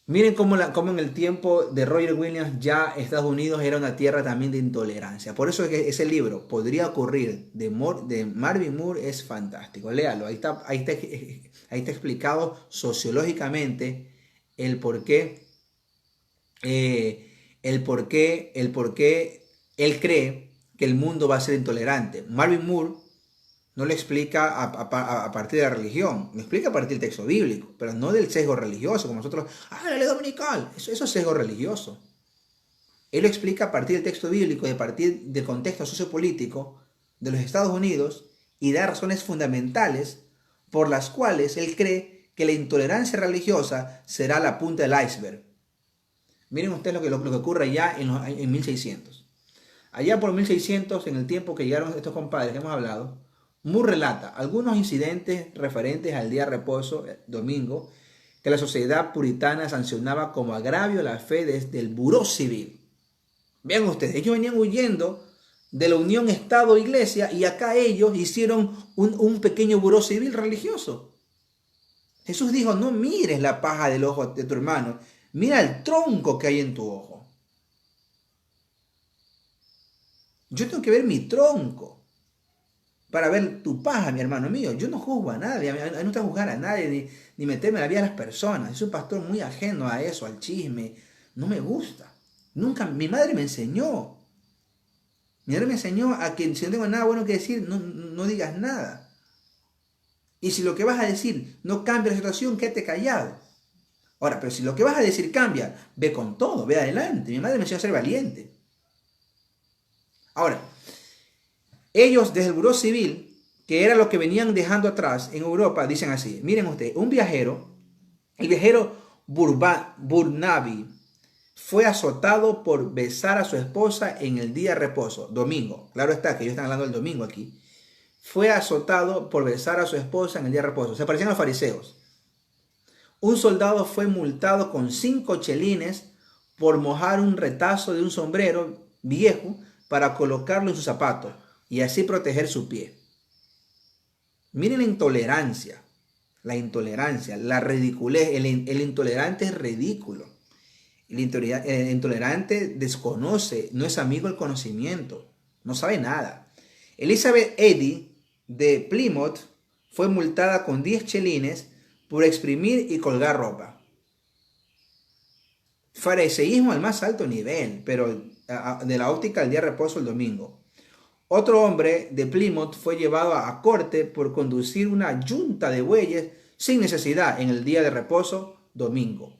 Miren cómo en el tiempo de Roger Williams ya Estados Unidos era una tierra también de intolerancia. Por eso es que ese libro, Podría ocurrir, de Marvin Moore, es fantástico. Léalo, ahí está explicado sociológicamente el por qué él cree que el mundo va a ser intolerante. Marvin Moore no lo explica a partir de la religión, lo explica a partir del texto bíblico, pero no del sesgo religioso, como nosotros, la ley dominical, eso es sesgo religioso. Él lo explica a partir del texto bíblico y a partir del contexto sociopolítico de los Estados Unidos y da razones fundamentales por las cuales él cree que la intolerancia religiosa será la punta del iceberg. Miren ustedes lo que ocurre allá en 1600. Allá por 1600, en el tiempo que llegaron estos compadres que hemos hablado, Moore relata algunos incidentes referentes al día de reposo, domingo, que la sociedad puritana sancionaba como agravio a la fe desde el buró civil. Vean ustedes, ellos venían huyendo de la unión Estado-Iglesia y acá ellos hicieron un pequeño buró civil religioso. Jesús dijo, no mires la paja del ojo de tu hermano, mira el tronco que hay en tu ojo. Yo tengo que ver mi tronco para ver tu paja, mi hermano mío. Yo no juzgo a nadie, a mí no te juzgar a nadie, ni meterme en la vida de las personas. Soy un pastor muy ajeno a eso, al chisme. No me gusta. Nunca, mi madre me enseñó. Mi madre me enseñó a que si no tengo nada bueno que decir, no digas nada. Y si lo que vas a decir no cambia la situación, quédate callado. Ahora, pero si lo que vas a decir cambia, ve con todo, ve adelante. Mi madre me enseñó a ser valiente. Ahora, ellos desde el Buró Civil, que era lo que venían dejando atrás en Europa, dicen así, miren ustedes, el viajero Burnaby, fue azotado por besar a su esposa en el día de reposo, domingo. Claro está que ellos están hablando del domingo aquí. Fue azotado por besar a su esposa en el día de reposo. Se parecían a los fariseos. Un soldado fue multado con 5 chelines por mojar un retazo de un sombrero viejo para colocarlo en su zapato y así proteger su pie. Miren la intolerancia. la intolerancia, la ridiculez. El intolerante es ridículo. El intolerante desconoce, no es amigo del conocimiento, no sabe nada. Elizabeth Eddy de Plymouth fue multada con 10 chelines por exprimir y colgar ropa. Fariseísmo al más alto nivel, pero de la óptica del día de reposo el domingo. Otro hombre de Plymouth fue llevado a corte por conducir una yunta de bueyes sin necesidad en el día de reposo domingo.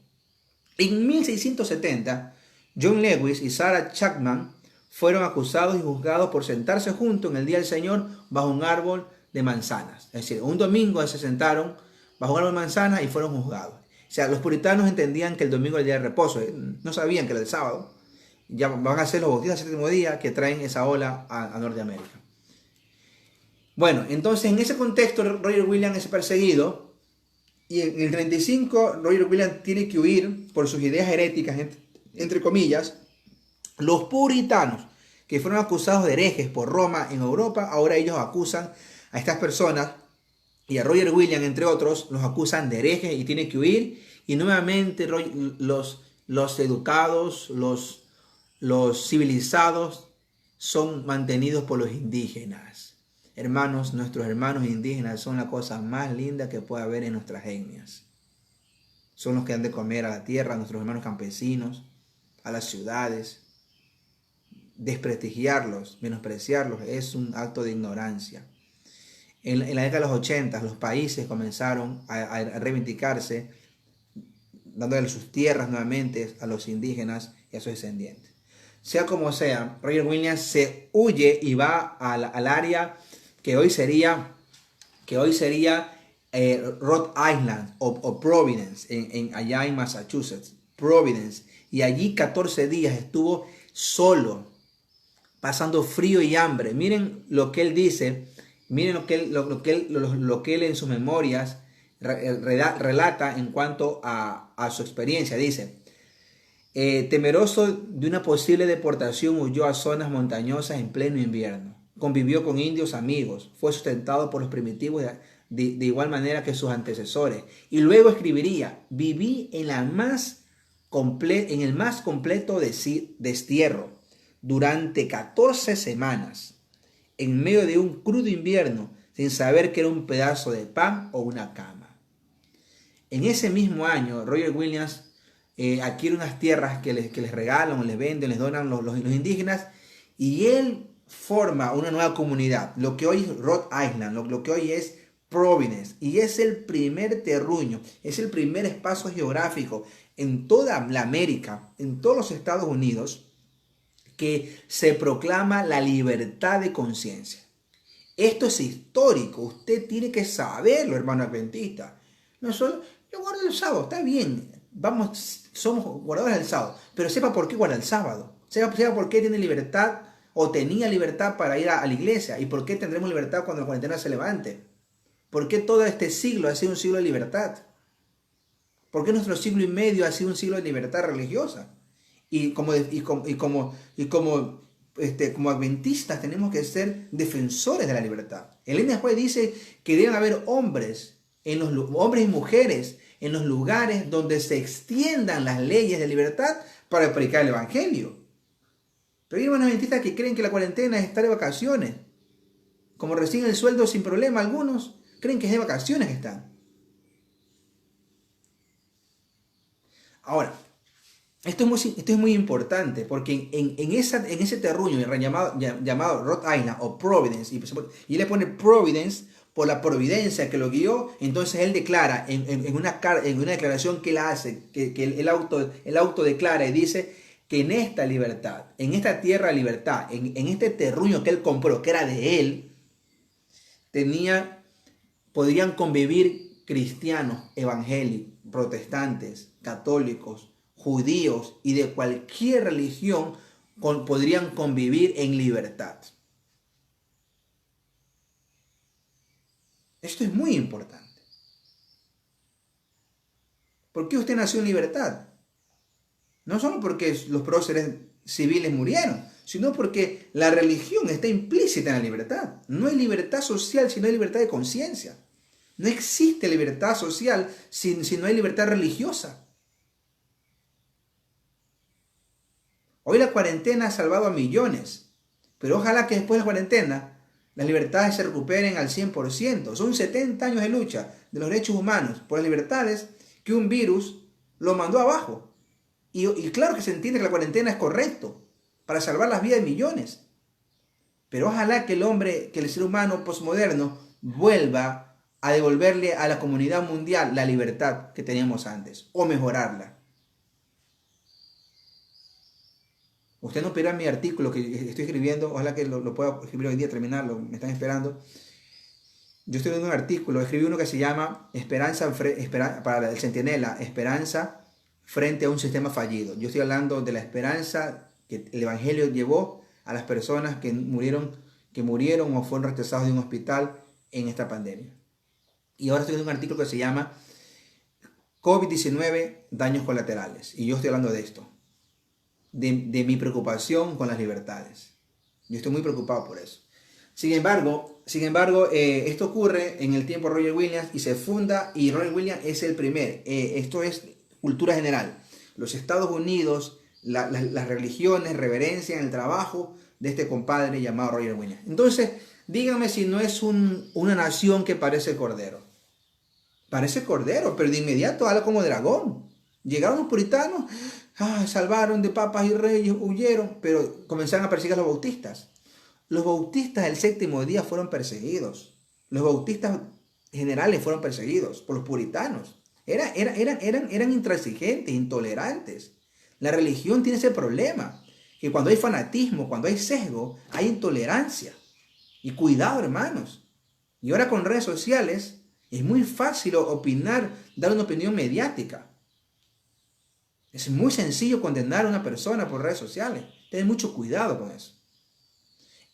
En 1670, John Lewis y Sarah Chapman fueron acusados y juzgados por sentarse juntos en el día del Señor bajo un árbol de manzanas. Es decir, un domingo se sentaron bajo un árbol de manzanas y fueron juzgados. O sea, los puritanos entendían que el domingo era el día de reposo, no sabían que era el sábado. Ya van a ser los bautistas del séptimo día que traen esa ola a Norteamérica. Bueno, entonces en ese contexto Roger Williams es perseguido. Y en el 35 Roger Williams tiene que huir por sus ideas heréticas, entre comillas. Los puritanos que fueron acusados de herejes por Roma en Europa, ahora ellos acusan a estas personas y a Roger Williams, entre otros, los acusan de herejes y tiene que huir. Y nuevamente los educados, los civilizados son mantenidos por los indígenas. Hermanos, nuestros hermanos indígenas son la cosa más linda que puede haber en nuestras etnias. Son los que dan de comer a la tierra, a nuestros hermanos campesinos, a las ciudades. Desprestigiarlos, menospreciarlos es un acto de ignorancia. En la década de los 80 los países comenzaron a reivindicarse, dándole sus tierras nuevamente a los indígenas y a sus descendientes. Sea como sea, Roger Williams se huye y va al área que hoy sería Rhode Island o Providence, allá en Massachusetts, Providence. Y allí 14 días estuvo solo, pasando frío y hambre. Miren lo que él dice, miren lo que él en sus memorias relata en cuanto a su experiencia. Dice: temeroso de una posible deportación, huyó a zonas montañosas en pleno invierno. Convivió con indios amigos, fue sustentado por los primitivos de igual manera que sus antecesores. Y luego escribiría: viví en el más completo destierro durante 14 semanas, en medio de un crudo invierno, sin saber que era un pedazo de pan o una cama. En ese mismo año, Roger Williams adquiere unas tierras que les regalan o les venden, les donan los indígenas, y él forma una nueva comunidad, lo que hoy es Rhode Island, lo que hoy es Providence, y es el primer terruño, es el primer espacio geográfico en toda la América, en todos los Estados Unidos, que se proclama la libertad de conciencia. Esto es histórico, usted tiene que saberlo, hermano adventista. No solo, yo guardo el sábado, está bien, somos guardadores del sábado, pero sepa por qué guarda el sábado, sepa por qué tiene libertad o tenía libertad para ir a la iglesia, y por qué tendremos libertad cuando la cuarentena se levante. ¿Por qué todo este siglo ha sido un siglo de libertad? ¿Por qué nuestro siglo y medio ha sido un siglo de libertad religiosa? Y como adventistas tenemos que ser defensores de la libertad. Elena White dice que deben haber hombres y mujeres en los lugares donde se extiendan las leyes de libertad para predicar el evangelio. Pero hay hermanos adventistas que creen que la cuarentena es estar de vacaciones. Como reciben el sueldo sin problema, algunos creen que es de vacaciones que están. Ahora, esto es muy importante, porque en ese terruño llamado Rhode Island o Providence, y le pone Providence por la providencia que lo guió. Entonces él declara en una declaración que él hace, que él autodeclara y dice que en esta libertad, en esta tierra de libertad, en este terruño que él compró, que era de él, podrían convivir cristianos, evangélicos, protestantes, católicos, judíos y de cualquier religión podrían convivir en libertad. Esto es muy importante. ¿Por qué usted nació en libertad? No solo porque los próceres civiles murieron, sino porque la religión está implícita en la libertad. No hay libertad social, sino hay libertad de conciencia. No existe libertad social si no hay libertad religiosa. Hoy la cuarentena ha salvado a millones, pero ojalá que después de la cuarentena las libertades se recuperen al 100%. Son 70 años de lucha de los derechos humanos por las libertades que un virus lo mandó abajo. Y claro que se entiende que la cuarentena es correcto para salvar las vidas de millones. Pero ojalá que el ser humano posmoderno vuelva a devolverle a la comunidad mundial la libertad que teníamos antes, o mejorarla. Usted no perderá mi artículo que estoy escribiendo, ojalá que lo pueda escribir hoy día, terminarlo, me están esperando. Yo estoy viendo un artículo, escribí uno que se llama para el Centinela, Esperanza frente a un sistema fallido. Yo estoy hablando de la esperanza que el Evangelio llevó a las personas que murieron o fueron rechazados de un hospital en esta pandemia. Y ahora estoy viendo un artículo que se llama COVID-19, daños colaterales. Y yo estoy hablando de esto, de mi preocupación con las libertades. Yo estoy muy preocupado por eso. Sin embargo, esto ocurre en el tiempo de Roger Williams y se funda, y Roger Williams es el primer. Esto es cultura general. Los Estados Unidos, las religiones reverencian el trabajo de este compadre llamado Roger Williams. Entonces, díganme si no es una nación que parece cordero. Parece cordero, pero de inmediato habla como dragón. Llegaron los puritanos, salvaron de papas y reyes, huyeron, pero comenzaron a perseguir a los bautistas. Los bautistas del séptimo día fueron perseguidos. Los bautistas generales fueron perseguidos por los puritanos. Eran intransigentes, intolerantes. La religión tiene ese problema, que cuando hay fanatismo, cuando hay sesgo, hay intolerancia. Y cuidado, hermanos. Y ahora con redes sociales es muy fácil opinar, dar una opinión mediática. Es muy sencillo condenar a una persona por redes sociales. Ten mucho cuidado con eso.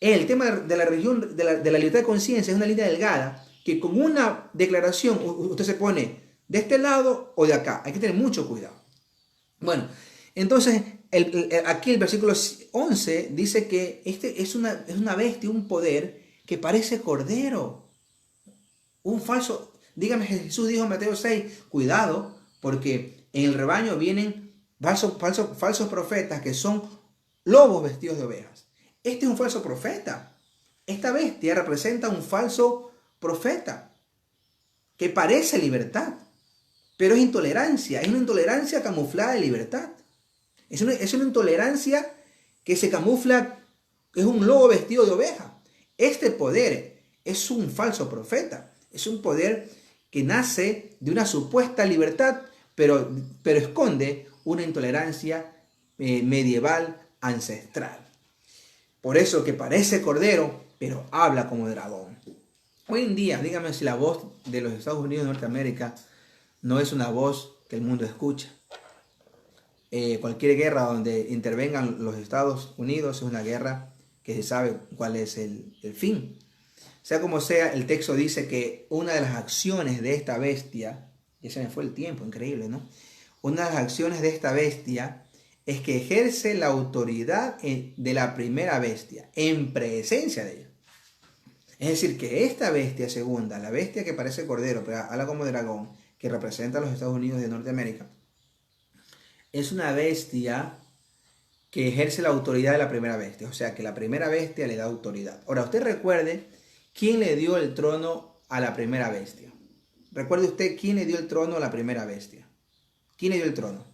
El tema de la religión, de la libertad de conciencia, es una línea delgada que con una declaración usted se pone de este lado o de acá. Hay que tener mucho cuidado. Bueno, entonces aquí el versículo 11 dice que es una bestia, un poder que parece cordero. Un falso. Dígame, Jesús dijo en Mateo 6, cuidado, porque en el rebaño vienen falsos profetas que son lobos vestidos de ovejas. Este es un falso profeta. Esta bestia representa un falso profeta que parece libertad, pero es intolerancia. Es una intolerancia camuflada de libertad. Es una intolerancia que se camufla, es un lobo vestido de oveja. Este poder es un falso profeta. Es un poder que nace de una supuesta libertad, pero esconde una intolerancia medieval ancestral. Por eso que parece cordero, pero habla como dragón. Hoy en día, dígame si la voz de los Estados Unidos de Norteamérica no es una voz que el mundo escucha. Cualquier guerra donde intervengan los Estados Unidos es una guerra que se sabe cuál es el fin. Sea como sea, el texto dice que una de las acciones de esta bestia, ya se me fue el tiempo, increíble, ¿no? Una de las acciones de esta bestia es que ejerce la autoridad de la primera bestia en presencia de ella. Es decir, que esta bestia segunda, la bestia que parece cordero, pero habla como dragón, que representa a los Estados Unidos de Norteamérica, es una bestia que ejerce la autoridad de la primera bestia. O sea, que la primera bestia le da autoridad. Ahora, usted recuerde quién le dio el trono a la primera bestia. Recuerde usted quién le dio el trono a la primera bestia. ¿Quién le dio el trono?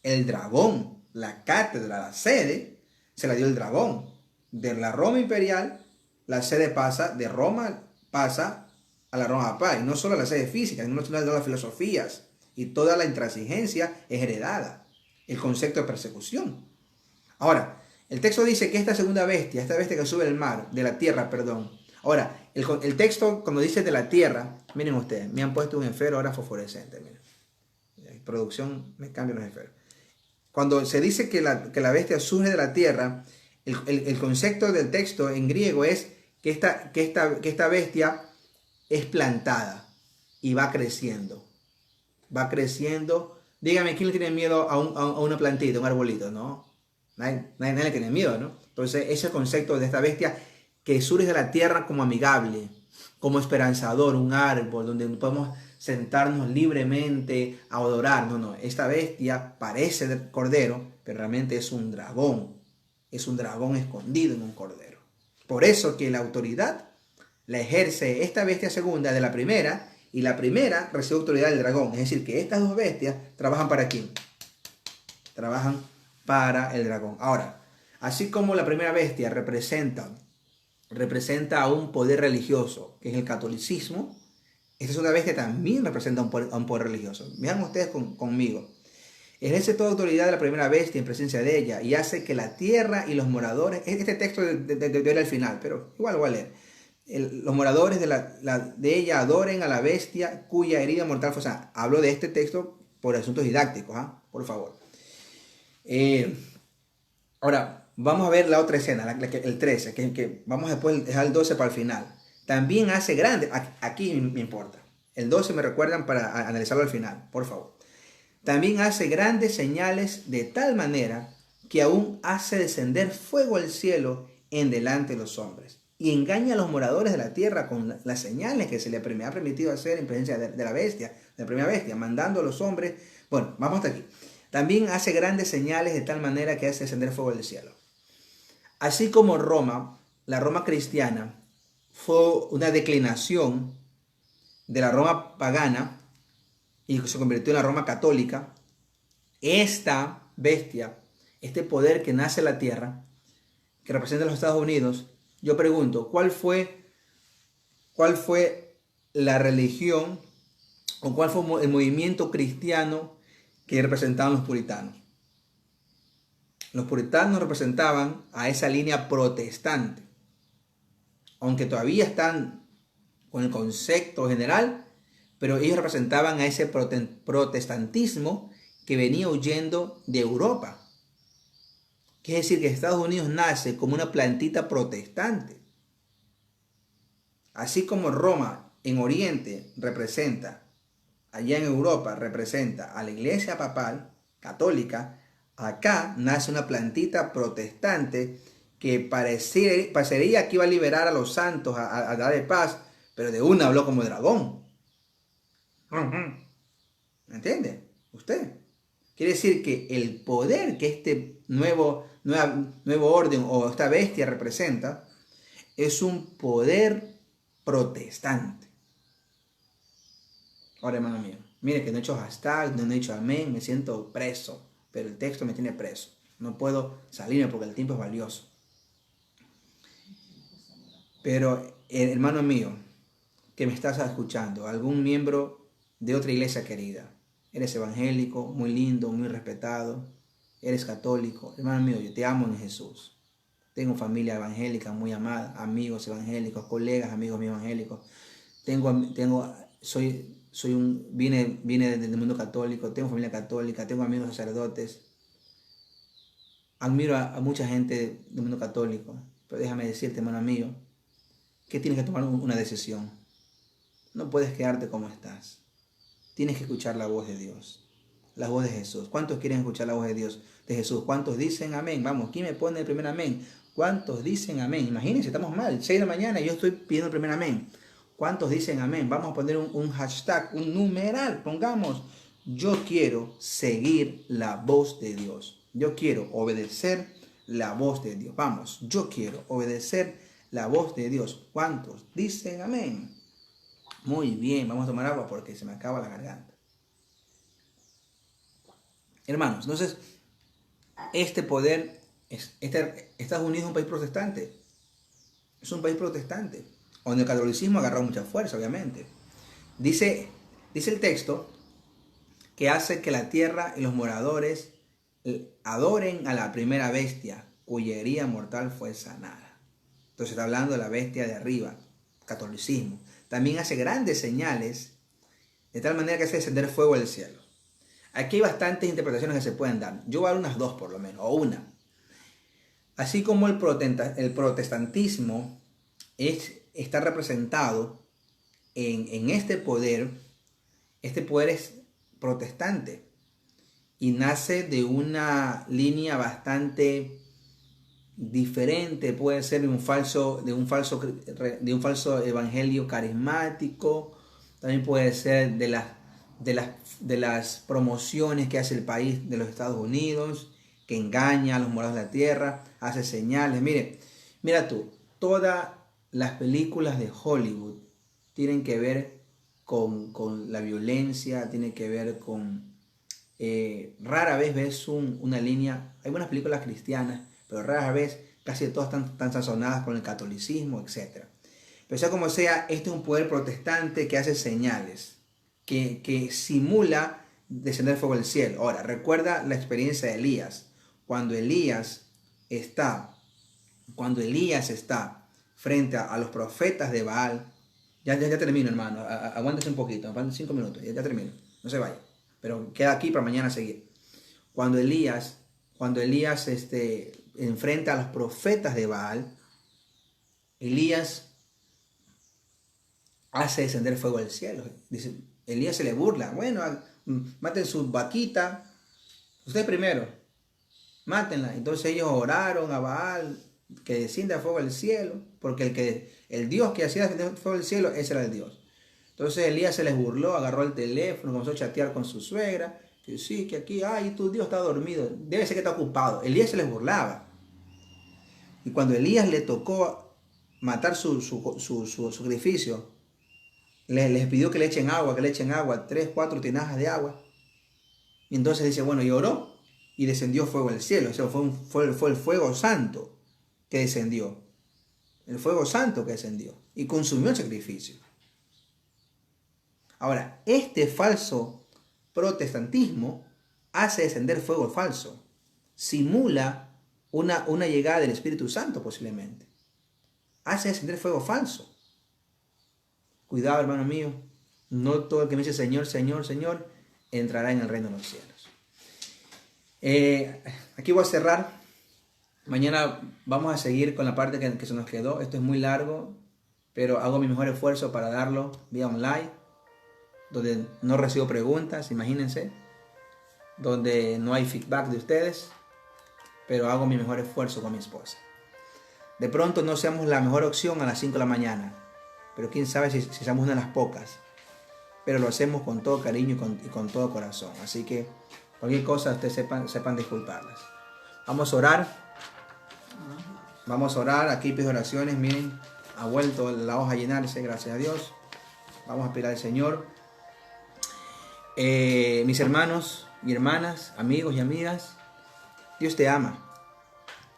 El dragón. La cátedra, la sede, se la dio el dragón. De la Roma imperial, la sede de Roma pasa a la Roma papal. Y no solo la sede física, sino todas las filosofías. Y toda la intransigencia es heredada. El concepto de persecución. Ahora, el texto dice que esta segunda bestia, esta bestia que sube del mar, de la tierra, perdón. Ahora, el texto cuando dice de la tierra, miren ustedes, me han puesto un esfero ahora fosforescente. Miren. En producción me cambian los esferos. Cuando se dice que la bestia surge de la tierra, el concepto del texto en griego es que esta bestia es plantada y va creciendo. Va creciendo. Dígame, ¿quién le tiene miedo a una plantita, a un arbolito? ¿No? Nadie le tiene miedo, ¿no? Entonces, ese concepto de esta bestia que surge de la tierra como amigable, como esperanzador, un árbol donde podemos sentarnos libremente a adorar. No, no, esta bestia parece de cordero, pero realmente es un dragón. Es un dragón escondido en un cordero. Por eso que la autoridad la ejerce esta bestia segunda de la primera, y la primera recibe autoridad del dragón. Es decir, que estas dos bestias trabajan ¿para quién? Trabajan para el dragón. Ahora, así como la primera bestia representa a un poder religioso, que es el catolicismo, esta segunda bestia también representa a un poder religioso. Vean ustedes conmigo. Ejerce toda autoridad de la primera bestia en presencia de ella y hace que la tierra y los moradores, este texto de ir al final, pero igual lo voy a leer. Los moradores de ella adoren a la bestia cuya herida mortal fue. O sea, hablo de este texto por asuntos didácticos, por favor. Ahora, vamos a ver la otra escena, el 13, que vamos después a dejar el 12 para el final. También hace grande, aquí me importa. El 12 me recuerdan para analizarlo al final, por favor. También hace grandes señales de tal manera que aún hace descender fuego al cielo en delante de los hombres. Y engaña a los moradores de la tierra con las señales que se le ha permitido hacer en presencia de la bestia, de la primera bestia, mandando a los hombres. Bueno, vamos hasta aquí. También hace grandes señales de tal manera que hace descender fuego del cielo. Así como Roma, la Roma cristiana, fue una declinación de la Roma pagana y se convirtió en la Roma católica, esta bestia, este poder que nace en la tierra, que representa a los Estados Unidos, yo pregunto, ¿cuál fue la religión o cuál fue el movimiento cristiano que representaban los puritanos? Los puritanos representaban a esa línea protestante, aunque todavía están con el concepto general, pero ellos representaban a ese protestantismo que venía huyendo de Europa. Quiere decir que Estados Unidos nace como una plantita protestante. Así como Roma en Oriente representa, allá en Europa representa a la iglesia papal católica, acá nace una plantita protestante que parecería que iba a liberar a los santos, a dar de paz, pero de una habló como dragón. ¿Me entiende? Usted. Quiere decir que el poder que este nuevo orden o esta bestia representa es un poder protestante. Ahora, hermano mío, mire que no he hecho hashtag, no he dicho amén, me siento preso, pero el texto me tiene preso. No puedo salirme porque el tiempo es valioso. Pero, hermano mío, que me estás escuchando, algún miembro de otra iglesia querida, eres evangélico, muy lindo, muy respetado, eres católico, hermano mío, yo te amo en Jesús. Tengo familia evangélica muy amada, amigos evangélicos, colegas, amigos míos evangélicos. Vine del mundo católico, tengo familia católica, tengo amigos sacerdotes. Admiro a mucha gente del mundo católico, pero déjame decirte, hermano mío, que tienes que tomar una decisión. No puedes quedarte como estás. Tienes que escuchar la voz de Dios, la voz de Jesús. ¿Cuántos quieren escuchar la voz de Dios, de Jesús? ¿Cuántos dicen amén? Vamos, ¿quién me pone el primer amén? ¿Cuántos dicen amén? Imagínense, estamos mal, 6 de la mañana y yo estoy pidiendo el primer amén. ¿Cuántos dicen amén? Vamos a poner un hashtag, un numeral, pongamos, yo quiero seguir la voz de Dios. Yo quiero obedecer la voz de Dios. Vamos, yo quiero obedecer la voz de Dios. ¿Cuántos dicen amén? Muy bien, vamos a tomar agua porque se me acaba la garganta. Hermanos, entonces, este poder, Estados Unidos es un país protestante. Es un país protestante, donde el catolicismo agarró mucha fuerza, obviamente. Dice el texto que hace que la tierra y los moradores adoren a la primera bestia, cuya herida mortal fue sanada. Entonces está hablando de la bestia de arriba, catolicismo. También hace grandes señales, de tal manera que hace descender fuego del cielo. Aquí hay bastantes interpretaciones que se pueden dar. Yo voy a dar unas 2 por lo menos, o una. Así como el protestantismo está representado en este poder es protestante y nace de una línea bastante diferente, puede ser de un falso evangelio carismático, también puede ser de las promociones que hace el país de los Estados Unidos, que engaña a los morados de la tierra, hace señales. Mira tú, todas las películas de Hollywood tienen que ver con la violencia, tienen que ver con... rara vez ves una línea, hay buenas películas cristianas, pero rara vez, casi todas están sazonadas con el catolicismo, etc. Pero sea como sea, este es un poder protestante que hace señales, que simula descender fuego del cielo. Ahora, recuerda la experiencia de Elías. Cuando Elías está frente a los profetas de Baal, ya termino, hermano, aguántese un poquito, me faltan 5 minutos, ya termino, no se vaya, pero queda aquí para mañana seguir. Cuando Elías enfrenta a los profetas de Baal, Elías hace descender fuego del cielo. Dice, Elías se le burla, bueno, maten su vaquita, ustedes primero, mátenla. Entonces ellos oraron a Baal que descienda fuego del cielo, porque el Dios que hacía descender fuego del cielo, ese era el Dios. Entonces Elías se les burló, agarró el teléfono, comenzó a chatear con su suegra, que sí, que aquí, ay, tu Dios está dormido, debe ser que está ocupado. Elías se les burlaba. Y cuando Elías le tocó matar su sacrificio, les pidió que le echen agua, 3, 4 tinajas de agua. Y entonces dice, bueno, y oró y descendió fuego del cielo. O sea, fue el fuego santo que descendió. El fuego santo que descendió y consumió el sacrificio. Ahora, este falso protestantismo hace descender fuego falso. Simula una llegada del Espíritu Santo posiblemente. Hace descender fuego falso. Cuidado, hermano mío. No todo el que me dice Señor, Señor, Señor, entrará en el reino de los cielos. Aquí voy a cerrar. Mañana vamos a seguir con la parte que se nos quedó. Esto es muy largo, pero hago mi mejor esfuerzo para darlo vía online, donde no recibo preguntas, imagínense, donde no hay feedback de ustedes, pero hago mi mejor esfuerzo con mi esposa. De pronto no seamos la mejor opción a las 5 de la mañana, pero quién sabe si seamos una de las pocas, pero lo hacemos con todo cariño y con todo corazón. Así que cualquier cosa ustedes sepan disculparlas. Vamos a orar, aquí pido oraciones, miren, ha vuelto la hoja a llenarse, gracias a Dios. Vamos a pedir al Señor. Mis hermanos y hermanas, amigos y amigas, Dios te ama.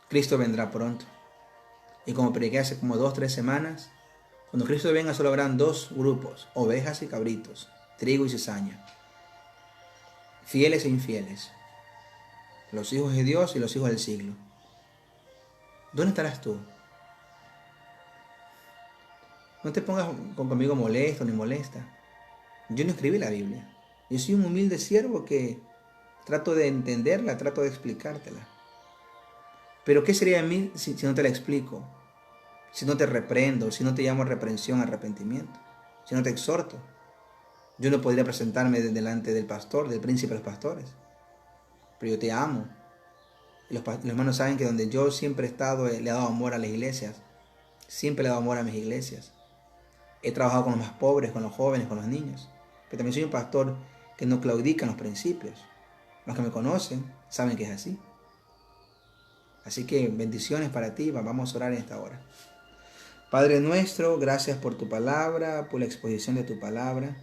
Cristo vendrá pronto. Y como prediqué hace como 2-3 semanas, cuando Cristo venga solo habrán 2 grupos, ovejas y cabritos, trigo y cizaña, fieles e infieles, los hijos de Dios y los hijos del siglo. ¿Dónde estarás tú? No te pongas conmigo molesto ni molesta. Yo no escribí la Biblia. Yo soy un humilde siervo que trato de entenderla, trato de explicártela. Pero ¿qué sería de mí si no te la explico? Si no te reprendo, si no te llamo a reprensión, arrepentimiento, si no te exhorto. Yo no podría presentarme delante del pastor, del príncipe de los pastores. Pero yo te amo. Y los hermanos saben que donde yo siempre he estado, le he dado amor a las iglesias. Siempre le he dado amor a mis iglesias. He trabajado con los más pobres, con los jóvenes, con los niños. Pero también soy un pastor que no claudica en los principios. Los que me conocen saben que es así. Así que bendiciones para ti. Vamos a orar en esta hora. Padre nuestro, gracias por tu palabra, por la exposición de tu palabra.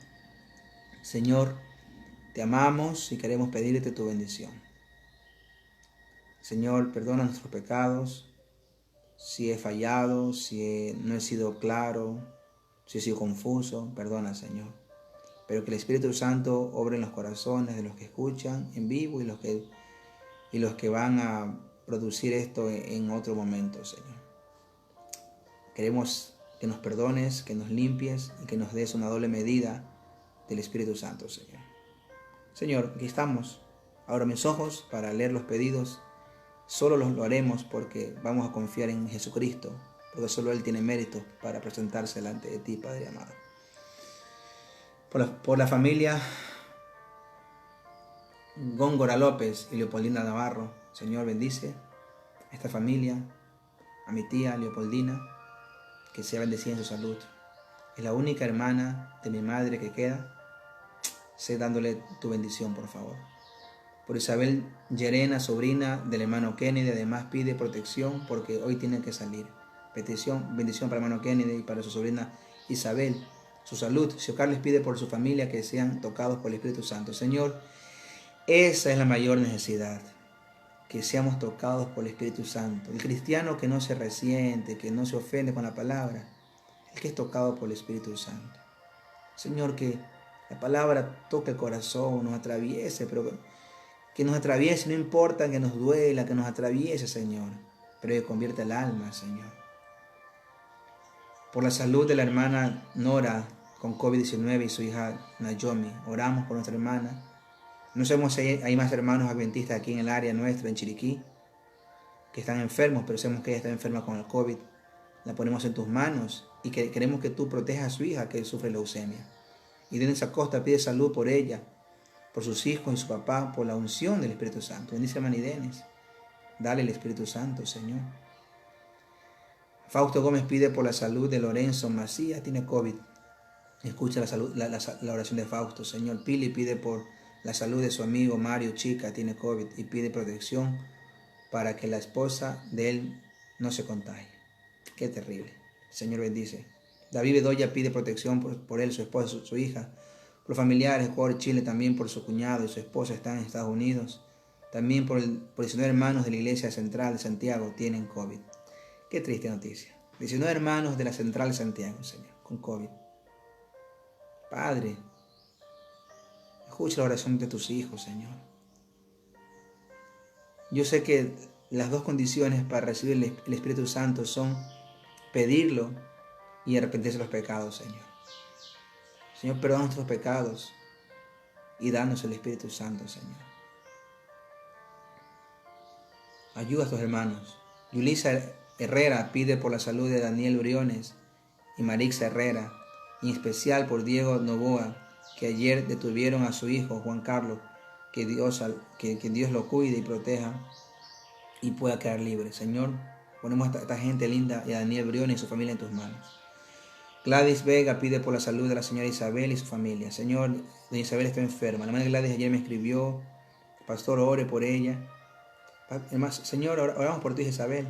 Señor, te amamos y queremos pedirte tu bendición. Señor, perdona nuestros pecados. Si he fallado, si no he sido claro, si he sido confuso, perdona, Señor. Pero que el Espíritu Santo obre en los corazones de los que escuchan en vivo y los que van a producir esto en otro momento, Señor. Queremos que nos perdones, que nos limpies y que nos des una doble medida del Espíritu Santo, Señor. Señor, aquí estamos. Abro mis ojos para leer los pedidos. Solo lo haremos porque vamos a confiar en Jesucristo, porque solo Él tiene mérito para presentarse delante de ti, Padre amado. Por la familia Góngora López y Leopoldina Navarro, Señor, bendice esta familia. a mi tía Leopoldina, que sea bendecida en su salud. Es la única hermana de mi madre que queda. Sé dándole tu bendición, por favor. Por Isabel Llerena, sobrina del hermano Kennedy, además pide protección porque hoy tiene que salir. Bendición para el hermano Kennedy y para su sobrina Isabel, su salud. Siocar les pide por su familia que sean tocados por el Espíritu Santo. Señor, esa es la mayor necesidad, que seamos tocados por el Espíritu Santo. El cristiano que no se resiente, que no se ofende con la palabra, el que es tocado por el Espíritu Santo. Señor, que la palabra toque el corazón, nos atraviese, pero que nos atraviese, no importa que nos duela, que nos atraviese, Señor, pero que convierta el alma, Señor. Por la salud de la hermana Nora con COVID-19 y su hija Naomi, oramos por nuestra hermana. No sabemos si hay más hermanos adventistas aquí en el área nuestra, en Chiriquí, que están enfermos, pero sabemos que ella está enferma con el COVID. La ponemos en tus manos y que queremos que tú protejas a su hija que sufre leucemia. Y Denis Acosta pide salud por ella, por sus hijos y su papá, por la unción del Espíritu Santo. Bendice a hermana Denis. Dale el Espíritu Santo, Señor. Fausto Gómez pide por la salud de Lorenzo Macías, tiene COVID. Escucha la oración de Fausto, Señor. Pili pide por la salud de su amigo Mario Chica, tiene COVID, y pide protección para que la esposa de él no se contagie. Qué terrible. Señor bendice. David Bedoya pide protección por él, su esposa, su hija, por familiares, Ecuador, Chile, también por su cuñado y su esposa están en Estados Unidos. También por 19 hermanos de la Iglesia Central de Santiago tienen COVID. Qué triste noticia. 19 hermanos de la Central de Santiago, Señor, con COVID. Padre, escucha la oración de tus hijos, Señor. Yo sé que las dos condiciones para recibir el Espíritu Santo son pedirlo y arrepentirse de los pecados, Señor. Señor, perdona nuestros pecados y danos el Espíritu Santo, Señor. Ayuda a tus hermanos. Yulisa Herrera pide por la salud de Daniel Briones y Marixa Herrera, y en especial por Diego Novoa, que ayer detuvieron a su hijo Juan Carlos, que Dios lo cuide y proteja y pueda quedar libre. Señor, ponemos a esta gente linda y a Daniel Briones y su familia en tus manos. Gladys Vega pide por la salud de la señora Isabel y su familia. Señor, doña Isabel está enferma. La hermana Gladys ayer me escribió, pastor, ore por ella. Señor, oramos por ti, Isabel.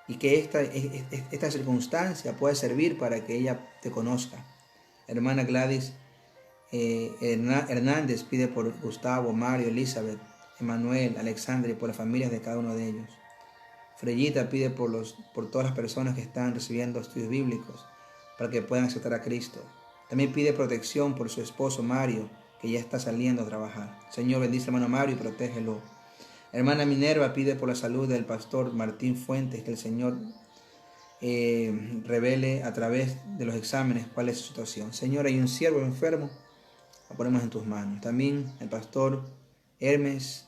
Y que esta circunstancia pueda servir para que ella te conozca. Hermana Gladys Hernández pide por Gustavo, Mario, Elizabeth, Emanuel, Alexandra y por las familias de cada uno de ellos. Freyita pide por todas las personas que están recibiendo estudios bíblicos para que puedan aceptar a Cristo. También pide protección por su esposo Mario, que ya está saliendo a trabajar. Señor, bendice a hermano Mario y protégelo. Hermana Minerva pide por la salud del pastor Martín Fuentes, que el Señor revele a través de los exámenes cuál es su situación. Señor, hay un siervo enfermo, lo ponemos en tus manos. También el pastor Hermes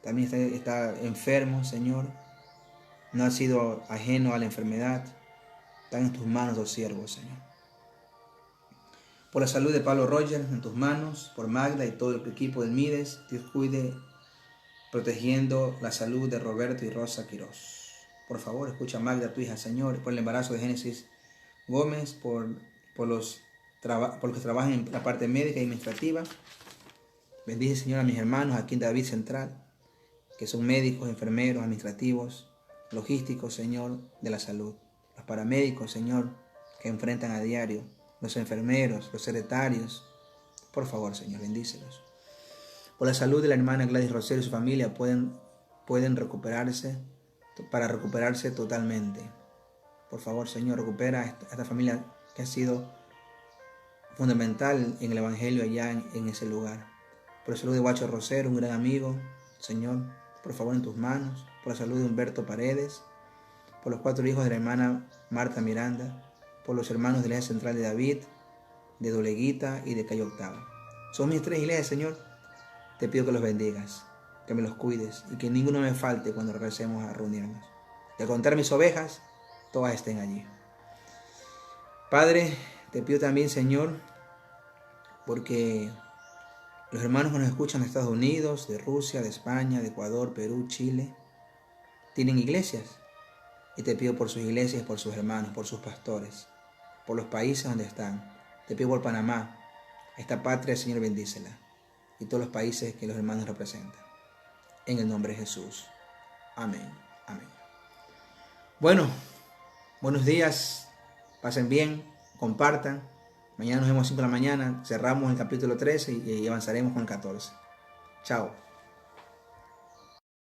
también está enfermo, Señor. No ha sido ajeno a la enfermedad. Están en tus manos los siervos, Señor. Por la salud de Pablo Roger, en tus manos. Por Magda y todo el equipo del Mides, Dios cuide, protegiendo la salud de Roberto y Rosa Quirós. Por favor, escucha a Magda, tu hija, Señor, por el embarazo de Génesis Gómez, por los que trabajan en la parte médica y administrativa. Bendice, Señor, a mis hermanos aquí en David Central, que son médicos, enfermeros, administrativos, logísticos, Señor, de la salud. Los paramédicos, Señor, que enfrentan a diario. Los enfermeros, los secretarios. Por favor, Señor, bendícelos. Por la salud de la hermana Gladys Rosero y su familia pueden recuperarse, para recuperarse totalmente. Por favor, Señor, recupera a esta familia que ha sido fundamental en el Evangelio allá en ese lugar. Por la salud de Guacho Rosero, un gran amigo, Señor, por favor, en tus manos. Por la salud de Humberto Paredes, por los 4 hijos de la hermana Marta Miranda, por los hermanos de la iglesia central de David, de Doleguita y de Cayo Octava. Son mis 3 iglesias, Señor. Te pido que los bendigas, que me los cuides y que ninguno me falte cuando regresemos a reunirnos. Y al contar mis ovejas, todas estén allí. Padre, te pido también, Señor, porque los hermanos que nos escuchan de Estados Unidos, de Rusia, de España, de Ecuador, Perú, Chile, tienen iglesias. Y te pido por sus iglesias, por sus hermanos, por sus pastores, por los países donde están. Te pido por Panamá. Esta patria, Señor, bendícela. Y todos los países que los hermanos representan. En el nombre de Jesús. Amén. Amén. Bueno, buenos días. Pasen bien. Compartan. Mañana nos vemos a 5 de la mañana. Cerramos el capítulo 13 y avanzaremos con el 14. Chao.